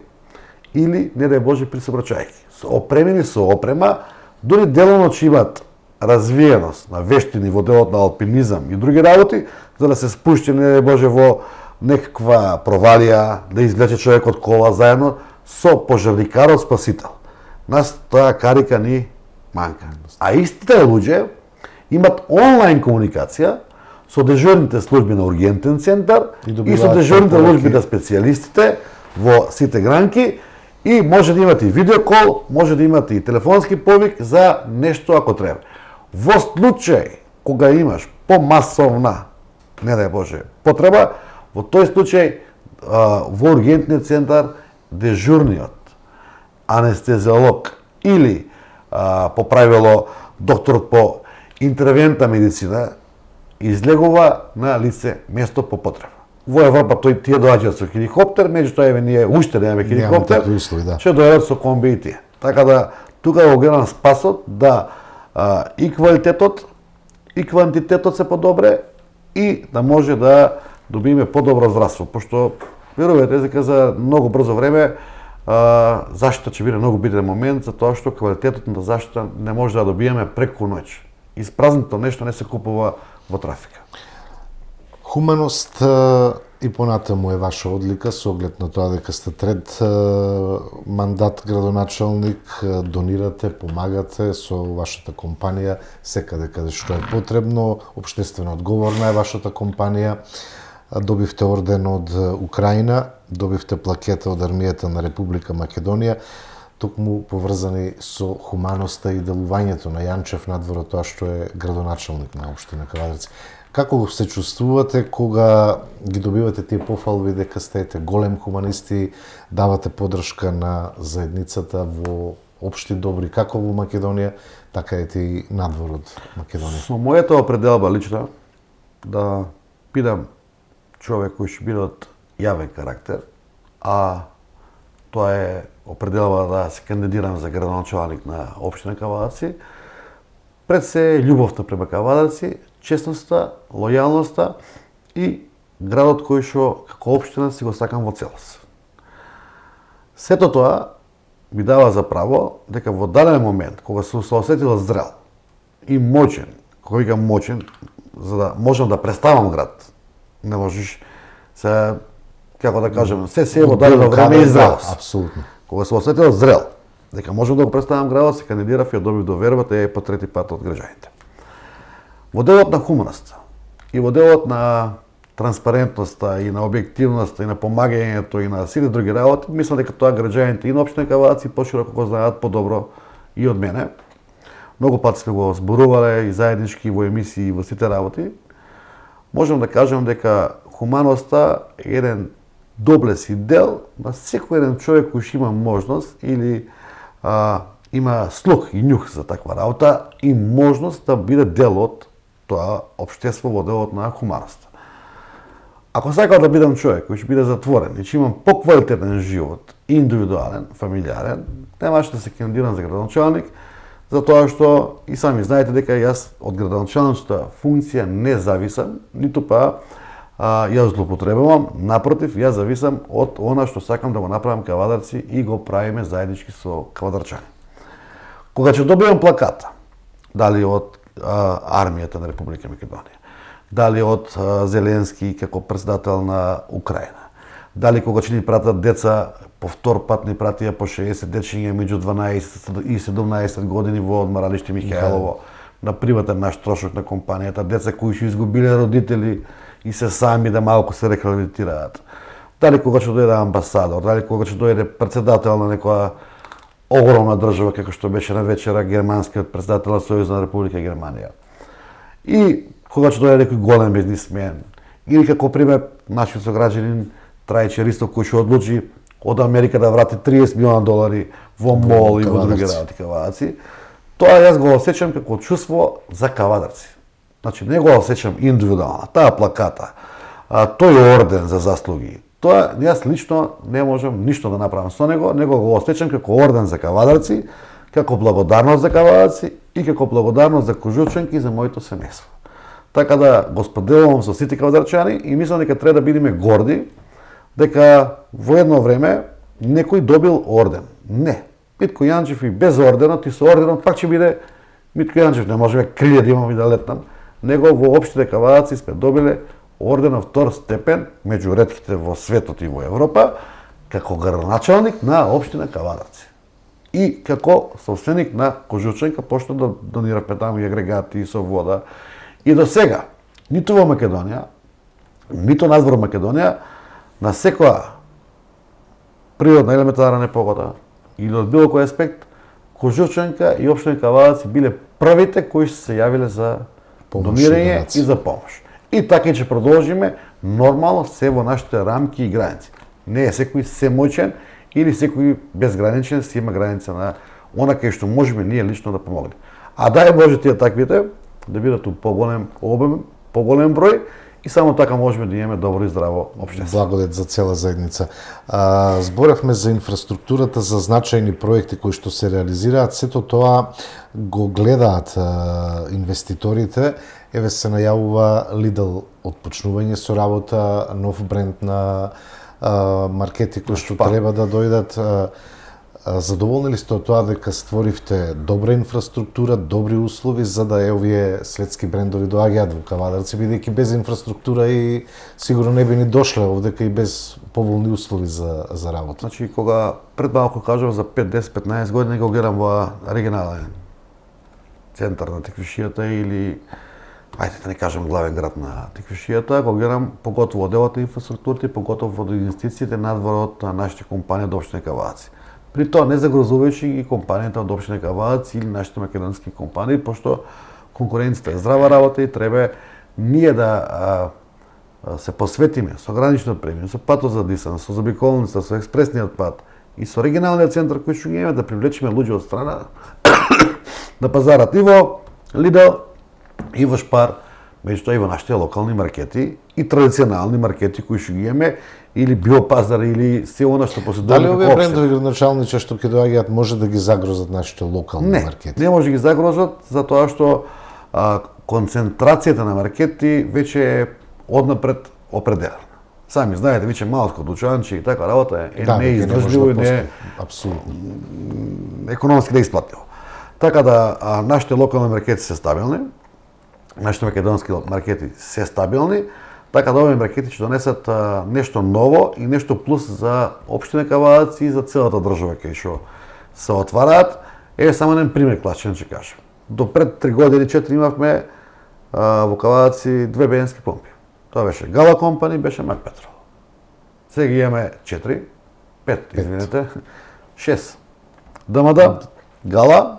[SPEAKER 2] или не дај Боже при сообраќајки. Со опремени со опрема, дури делоно че имаат развиеност на вештини во делот на алпинизам и други работи, за да се спушти не дај Боже во некаква провалија, да извлече човек од кола заедно со пожарникарот спасител. Нас таа карика ни манка. А истите луѓе имат онлайн комуникација со дежурните служби на ургентен центар и со дежурните служби на специјалистите во сите гранки и може да имате и видеокол, може да имате и телефонски повик за нешто ако треба. Во случај кога имаш помасовна, не дај Боже, потреба, во тој случај во ургентниот центар дежурниот анестезиолог или по правило докторот по интервентна медицина излегува на лице место по потреба. Во Европа тие доаѓаат со хеликоптер, меѓутоа еве ние уште немаме хеликоптер, ќе доаѓаат со комби и тие. Така да тука го гледам спасот да и квалитетот и квантитетот се подобре и да може да добиеме подобро здравство, пошто верувате дека за многу брзо време заштита ќе биде многу битен момент, затоа што квалитетот на заштита не може да добиеме преку ноќ. Испразнато нешто не се купува во трафика.
[SPEAKER 1] Хуманост и понатаму е ваша одлика со оглед на тоа дека сте трет мандат градоначалник, донирате, помагате со вашата компанија секаде каде што е потребно, општествено одговорна е вашата компанија. Добивте орден од Украина, добивте плакета од армијата на Република Македонија, токму поврзани со хуманоста и делувањето на Јанчев надвор од тоа што е градоначалник на општина Кавадарци. Како се чувствувате кога ги добивате тие пофалби дека сте голем хуманисти, давате поддршка на заедницата во општи добри, како во Македонија, така и надвор од Македонија?
[SPEAKER 2] Со мојата определба лично да бидам човек кој ќе биде од јавен карактер, а тоа е определба да се кандидирам за градоначалник на општина Кавадарци, пред се љубовта према Кавадарци, честноста, лојалноста и градот кој што како општина си го сакам во целост. Сето тоа ми дава за право дека во даден момент кога сум се осетил зрел и моќен, кога викам моќен, за да можам да представам град, не можеш се, како да кажем, се во дадено време и зрелост.
[SPEAKER 1] Апсолутно.
[SPEAKER 2] Кога се осетил зрел, дека можам да го представам градот, се кандидирав и добив довербата и по трети пат од граѓаните. Во делот на хуманоста и во делот на транспарентноста и на објективноста и на помагањето и на сите други работи, мислам дека тоа граѓаните и на општина Кавадарци пошироко го знаат подобро и од мене. Многу пати сме го зборувале и заеднички во емисии и во сите работи. Можам да кажам дека хуманоста е еден доблес и дел на секој еден човек кој има можност или има слух и њух за таква работа и можност да биде дел од тоа општество во делот на хуманоста. Ако сакам да бидам човек кој ќе биде затворен и ќе имам поквалитетен живот, индивидуален, фамилиарен, немаше да се кандидирам за градоначалник, затоа што и сами знаете дека јас од градоначалничката функција не зависам, ниту па јас злоупотребувам, напротив, јас зависам од она што сакам да го направам Кавадарци и го правиме заеднички со кавадарчани. Кога ќе добијам плаката, дали од армијата на Република Македонија, дали од Зеленски како председател на Украина, дали кога ќе ни пратат деца, по втор пат ни пратија по 60 дечиња меѓу 12 и 17 години во одмаралиште Михајлово, на приватен наш трошок на компанијата, деца кои што изгубиле родители и се сами да малку се рехабилитираат. Дали кога ќе дојде амбасадор, дали кога ќе дојде председател на некоја огромна држава како што беше на вечера германскиот председател на Сојузна Република Германија. И кога ќе дојде некој голем бизнисмен, или како пример нашиот сограѓанин Трајче Ристов кој ќе одлучи од Америка да врати $30 милиони во мол и во други работи Кавадарци, тоа јас го осеќам како чувство за Кавадарци. Значи не го осеќам индивидуално, таа плаката, тој орден за заслуги, тоа јас лично не можам ништо да направам со него го осеќам како орден за Кавадарци, како благодарност за Кавадарци и како благодарност за Кожучанки и за моето семејство. Така да го споделувам со сите кавадарчани и мислам дека треба да бидеме горди дека во едно време некој добил орден. Не. Митко Јанчев и без орденот и со орденот пак ќе биде Митко Јанчев, не можеме крилје да имаме и да летнам, него во општина Кавадаци сме добиле орден на втор степен, меѓу ретките во светот и во Европа, како градоначалник на општина Кавадаци. И како собственик на Кожучанка, пошто да донираме таму и агрегати и со вода. И до сега, ниту во Македонија, ниту надвор Македонија, на секоја природна елементарна непогода или од било кој аспект, Кожучанка и општина Кавадаци биле првите кои се јавиле за донирање и за помош. И така ќе продолжиме нормално се во нашите рамки и граници. Не е секој семојчен или секој безграничен си има граница на она кај што можеме ние лично да помогнеме. А дај Боже тие таквите да бидат у поголем обем, поголем број и само така можеме да имаме добро и здраво општество.
[SPEAKER 1] Благодет за цела заедница. Зборевме за инфраструктурата, за значајни проекти кои што се реализираат, сето тоа го гледаат инвеститорите. Еве се најавува Lidl отпочнување со работа, нов бренд на маркети кои што треба да дојдат. Задоволни ли сте од тоа дека створивте добра инфраструктура, добри услови за да овие светски брендови доаѓаат во Кавадарци, бидејќи без инфраструктура и сигурно не би ни дошле овдека и без поволни услови за работа?
[SPEAKER 2] Значи, кога пред малку кажав за 5, 10, 15 години го гледам во регионален центар на Теквишијата или ајде да не кажам главен град на Теквишијата, го гледам поготово делот на инфраструктурите, поготово во инвестициите надвор од нашите компании од општина Кавадаци. При тоа не загрозувајќи и компанијата од општина Кавадаци или нашите македонски компании, пошто конкуренцијата е здрава работа и треба ние да се посветиме со граничниот премиум, со патот за дисане, со заобиколница, со експресниот пат и со регионалниот центар кој што ги имаме да привлечеме луѓе од страна да пазарат и во Lidl и во Шпар, меѓутоа и во нашите локални маркети и традиционални маркети кои што ги имаме или биопазар или се она што поседуваме.
[SPEAKER 1] Дали овие брендови градоначалничи што ќе доаѓаат може да ги загрозат нашите локални маркети?
[SPEAKER 2] Не може да ги загрозат затоа што концентрацијата на маркети веќе е однапред определена. Сами знаете, веќе малко дучанчи и така работа е неиздржливо и не
[SPEAKER 1] апсолутно
[SPEAKER 2] економски неисплатливо. Така да нашите локални маркети се стабилни, нашите македонски маркети се стабилни, така да овие маркети ќе донесат нешто ново и нешто плюс за општина Кавадаци и за целата држава кај што се отвараат. Еве само еден пример класичен ќе кажам. До пред 3 години 4 имавме во Кавадаци 2 бензински помпи. Тоа беше Гала компани, беше Мак Петрол. Сега имаме 4, 5, извинете, 6. ДМД, Гала,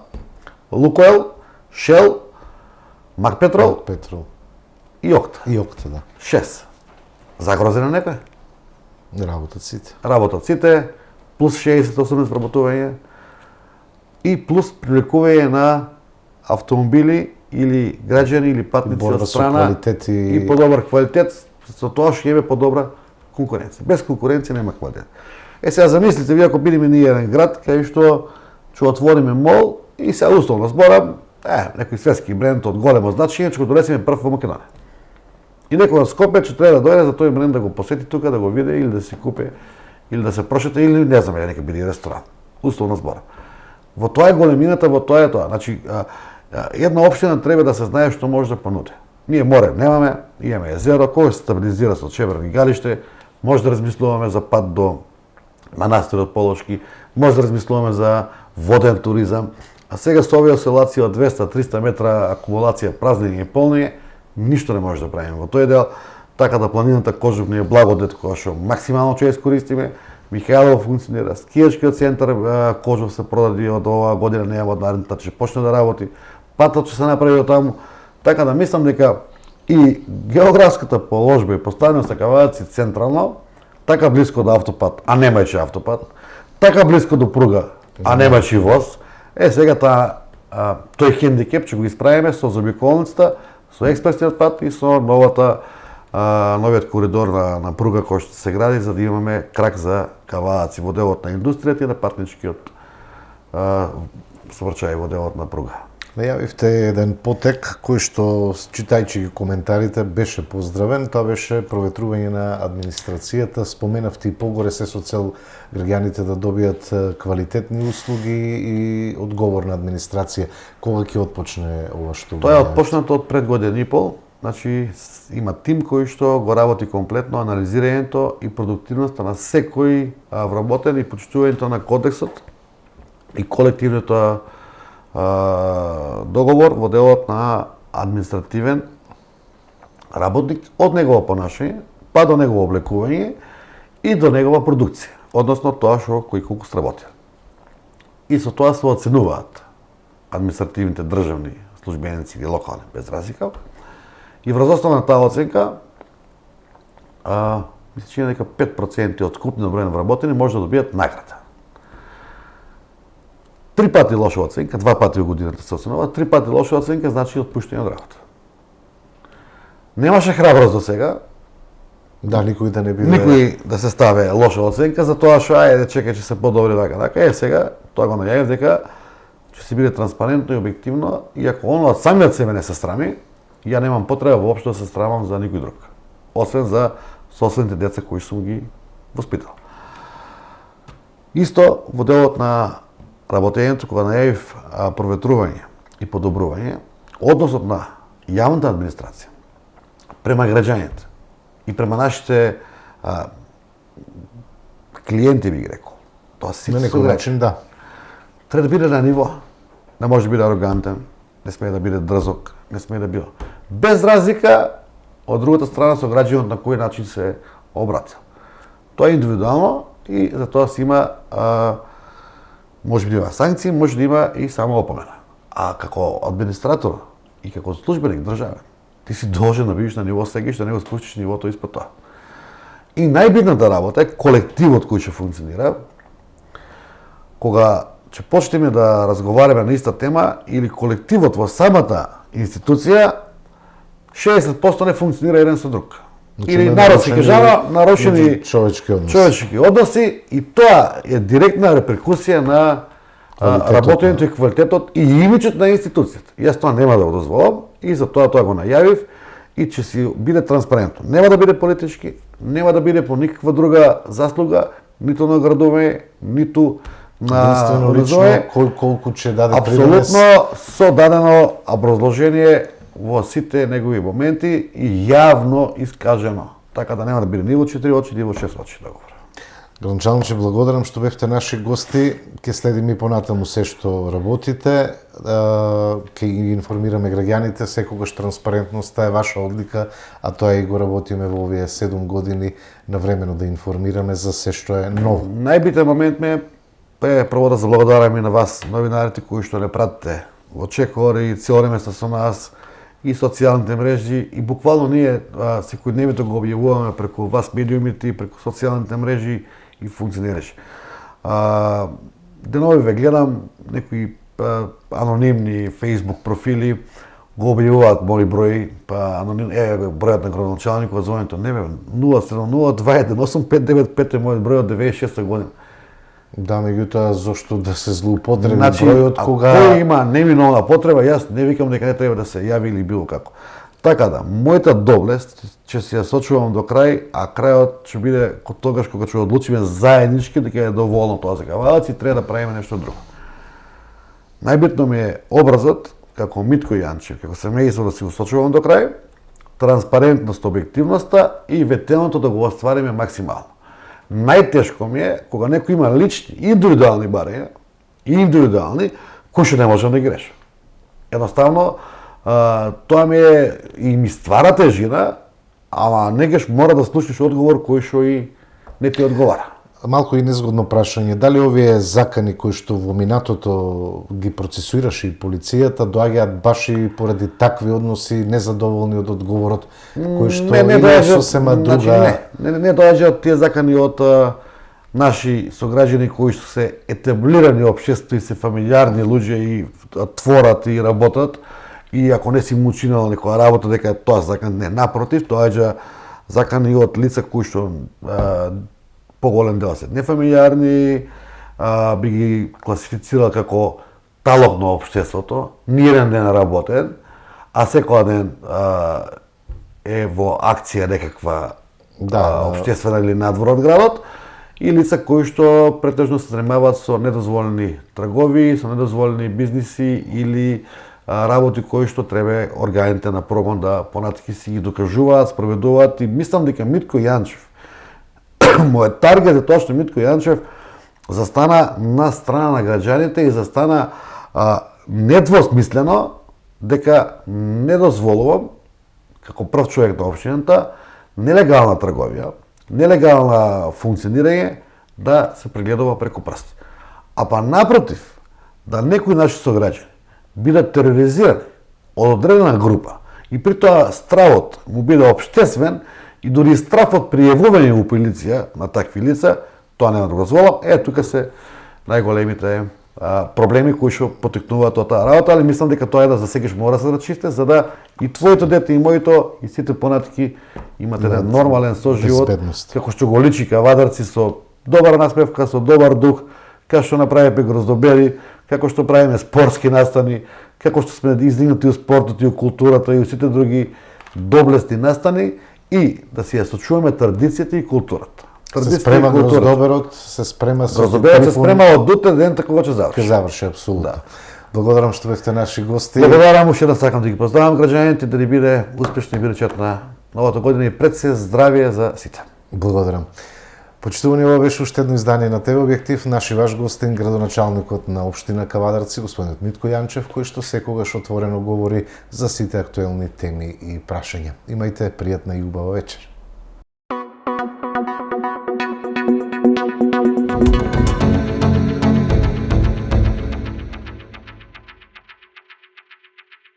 [SPEAKER 2] Лукойл, Шел, Мак Петрол и Окта.
[SPEAKER 1] И Окта, да.
[SPEAKER 2] 6. Загрозен е некој?
[SPEAKER 1] Работат сите.
[SPEAKER 2] Работат сите, плюс 60-80 вработување и плюс привлекување на автомобили или граѓани или патници од страна и подобар квалитет, со тоа што имаме подобра конкуренција. Без конкуренција нема квалитет. Сега замислите, вие ако бидеме ние еден град кај што ќе отвориме мол и сега условно зборам, некој светски бренд од големо значење, ќе го донесеме прв во Македонија. И некој од Скопје ќе треба да дојде за тој бренд да го посети тука, да го види или да се купи, или да се прошета, или не знам, нека биде ресторан. Условно зборам. Во тоа е големината, во тоа е тоа. Значи, една општина треба да се знае што може да понуди. Ние море немаме, имаме езеро, кој се стабилизира со Чебрн и Галиште, може да размислуваме за пат до манастирот Полошки, може да размислуваме за воден туризам, а сега со овие осцилации од 200-300 метра акумулација празнење и полнење, ништо не може да правиме во тој дел, така да планината Кожук не е благодет која што максимално ќе искористиме. Михајлово функционира, скијачкиот центар Кожук се продади од оваа година, не од наредната ќе почне да работи, патот ќе се направи од таму, така да мислам дека и географската положба и поставеност на Кавадаци централно, така близко до автопат, а немајќи автопат, така близко до пруга, а немајќи воз, сега тој хендикеп ќе го исправиме со заобиколницата, со експресниот пат и со новиот коридор на пруга кој што се гради за да имаме крак за Кавадаци во делот на индустријата и на патничкиот сообраќај во делот на пруга.
[SPEAKER 1] Најавивте еден потек кој што, читајќи ги коментарите, беше поздравен. Тоа беше проветрување на администрацијата. Споменавте и погоре се со цел граѓаните да добијат квалитетни услуги и одговорна администрација. Кога ќе отпочне ова што?
[SPEAKER 2] Тоа е отпочнато од пред година и пол. Значи, има тим кој што го работи комплетно анализирањето и продуктивноста на секој вработен и почитувањето на кодексот и колективното договор во делот на административен работник од негово понашање, па до негово облекување и до негова продукција, односно тоа што кој колку сработил. И со тоа се оценуваат административните државни службеници или локални, без разлика. И врз основа на таа оценка, мисля че дека 5% од скупниот број на вработени може да добијат награда. 3 пати лоша оценка, 2 пати во годината се оценува, 3 пати лоша оценка значи отпуштање од работа. Немаше храброст до сега.
[SPEAKER 1] Да, никој да не биде...
[SPEAKER 2] Никој да се ставе лоша оценка за тоа што ајде чекај че се подобри така. Сега тоа го најавив дека ќе се биде транспарентно и објективно, и ако оно од самиот себе не се срами, ја немам потреба воопшто да се срамам за никој друг, освен за собствените деца кои сум ги воспитал. Исто во делот на работењето, кога најавив проветрување и подобрување, односот на јавната администрација према граѓаните и према нашите клиенти, би ги рекол. Тоа си
[SPEAKER 1] на некој начин, да.
[SPEAKER 2] Треба да биде на ниво, не може да биде арогантен, не смее да биде дрзок, не смее да биде. Без разлика од другата страна со граѓанот на кој начин се обратил. Тоа е индивидуално и за тоа си има може да има санкции, може да има и само опомена. А како администратор и како службеник државен, ти си должен да бидеш на ниво сега и да не го спустиш нивото испод тоа. И најбитната работа е колективот кој ќе функционира. Кога ќе почнеме да разговараме на иста тема или колективот во самата институција, 60% не функционира еден со друг. Или народски кажано, нарушени човечки односи и тоа е директна реперкусија на работењето и квалитетот и имиджот на институцијата. Јас тоа нема да го дозволам и за тоа го најавив и ќе си биде транспарентно. Нема да биде политички, нема да биде по никаква друга заслуга, ниту на градове, ниту на
[SPEAKER 1] лично колку ќе даде
[SPEAKER 2] принос. Апсолутно со дадено образложение во сите негови моменти и јавно искажено, така да нема да биде ни во 4 очи, ни во 6 очи договор.
[SPEAKER 1] Гранчалниче, благодарам што бевте наши гости. Ке следиме и понатаму се што работите. Ке ги информираме граѓаните, секогаш транспарентноста е ваша одлика, а тоа и го работиме во овие 7 години навремено да информираме за се што е ново.
[SPEAKER 2] Најбитен момент ме е прво да заблагодарам и на вас, новинарите кои што не пратите во Чекор и цело време сте со нас, и социјалните мрежи, и буквално ние секојдневно го објавуваме преку вас медиумите и преку социјалните мрежи и функционираше. Денови ве гледам, некои анонимни Facebook профили го објавуваат мои брои, па аноним, бројот на градоначалникот, звоњето не бе, 070218595 е мојот број од 96 година.
[SPEAKER 1] Да, меѓутоа, зошто да се злоупотреби бројот кога...
[SPEAKER 2] Кој има неминовна потреба, јас не викам дека не треба да се јави или било како. Така да, мојата доблест ќе се ја сочувам до крај, а крајот ќе биде тогаш кога ќе одлучиме заеднички дека е доволно тоа за Кавалец и треба да правиме нешто друго. Најбитно ми е образот, како Митко Јанчев, како семејство да се го сочувам до крај, транспарентност, објективноста и ветеното да го оствариме максимално. Најтешко ми е кога некој има лични, индивидуални барања, кои што не можам да ги решам. Едноставно, тоа ми е и ми ствара тежина, ама негаш мора да слушнеш одговор кој што и не ти одговара.
[SPEAKER 1] Малку и незгодно прашање, дали овие закани кои што во минатото ги процесуираше и полицијата доаѓаат баш и поради такви односи незадоволни од одговорот кој што има сосема друга...
[SPEAKER 2] Не доаѓаат тие закани од наши сограѓани кои што се етаблирани општество и се фамилиарни луѓе и творат и работат, и ако не си му учинал некоја работа дека тоа закан не, напротив, доаѓа закани од лица кои што поголем дел се нефамилиарни, би ги класифицирал како талог на општеството, ниеден ден работен, а секој ден е во акција некаква општествена или надвор од градот, и лица кои што претежно се занимаваат со недозволени тргови, со недозволени бизниси или работи кои што треба органите на прогон да понатаки си ги докажуваат, спроведуваат, и мислам дека Митко Јанчев, мојот таргет е тоа што Митко Јанчев застана на страна на граѓаните и застана недвосмислено дека не дозволувам, како прв човек на општината, нелегална трговија, нелегална функционирање да се прегледува преку прст. А па напротив, да некои наши сограѓани бидат тероризирани од одредена група и при тоа стравот му биде општествен и дури страв од пријавување во полиција на такви лица, тоа нема да го дозволам. Тука се најголемите проблеми кои што потекнуваат од таа работа, али мислам дека тоа е да засегаш мора се рачисте, за да и твоето дете и моето и сите понатаки имате еден нормален соживот, како што го личи Кавадарци, со добар насмевка, со добар дух, како што направиме Гроздобери, како што правиме спортски настани, како што сме издигнати у спортот и у културата и у сите други доблесни настани, и да си ја сочуваме традицијата и културата.
[SPEAKER 1] Се спрема Гроздоберот, се спрема со
[SPEAKER 2] Гроздоберот се спрема од утре ден така ќе заврши.
[SPEAKER 1] Ќе заврши апсолутно. Благодарам што бевте наши гости.
[SPEAKER 2] Благодарам уште да сакам да ги поздравам граѓаните, да ни биде успешно и бирачат на новата година и пред се здравје за сите.
[SPEAKER 1] Благодарам. Почитувани, ова беше уште едно издание на ТВ Објектив. Наши ваш гостин, градоначалникот на општина Кавадарци, господинот Митко Јанчев, кој што секогаш отворено говори за сите актуелни теми и прашања. Имајте пријатна и убава вечер.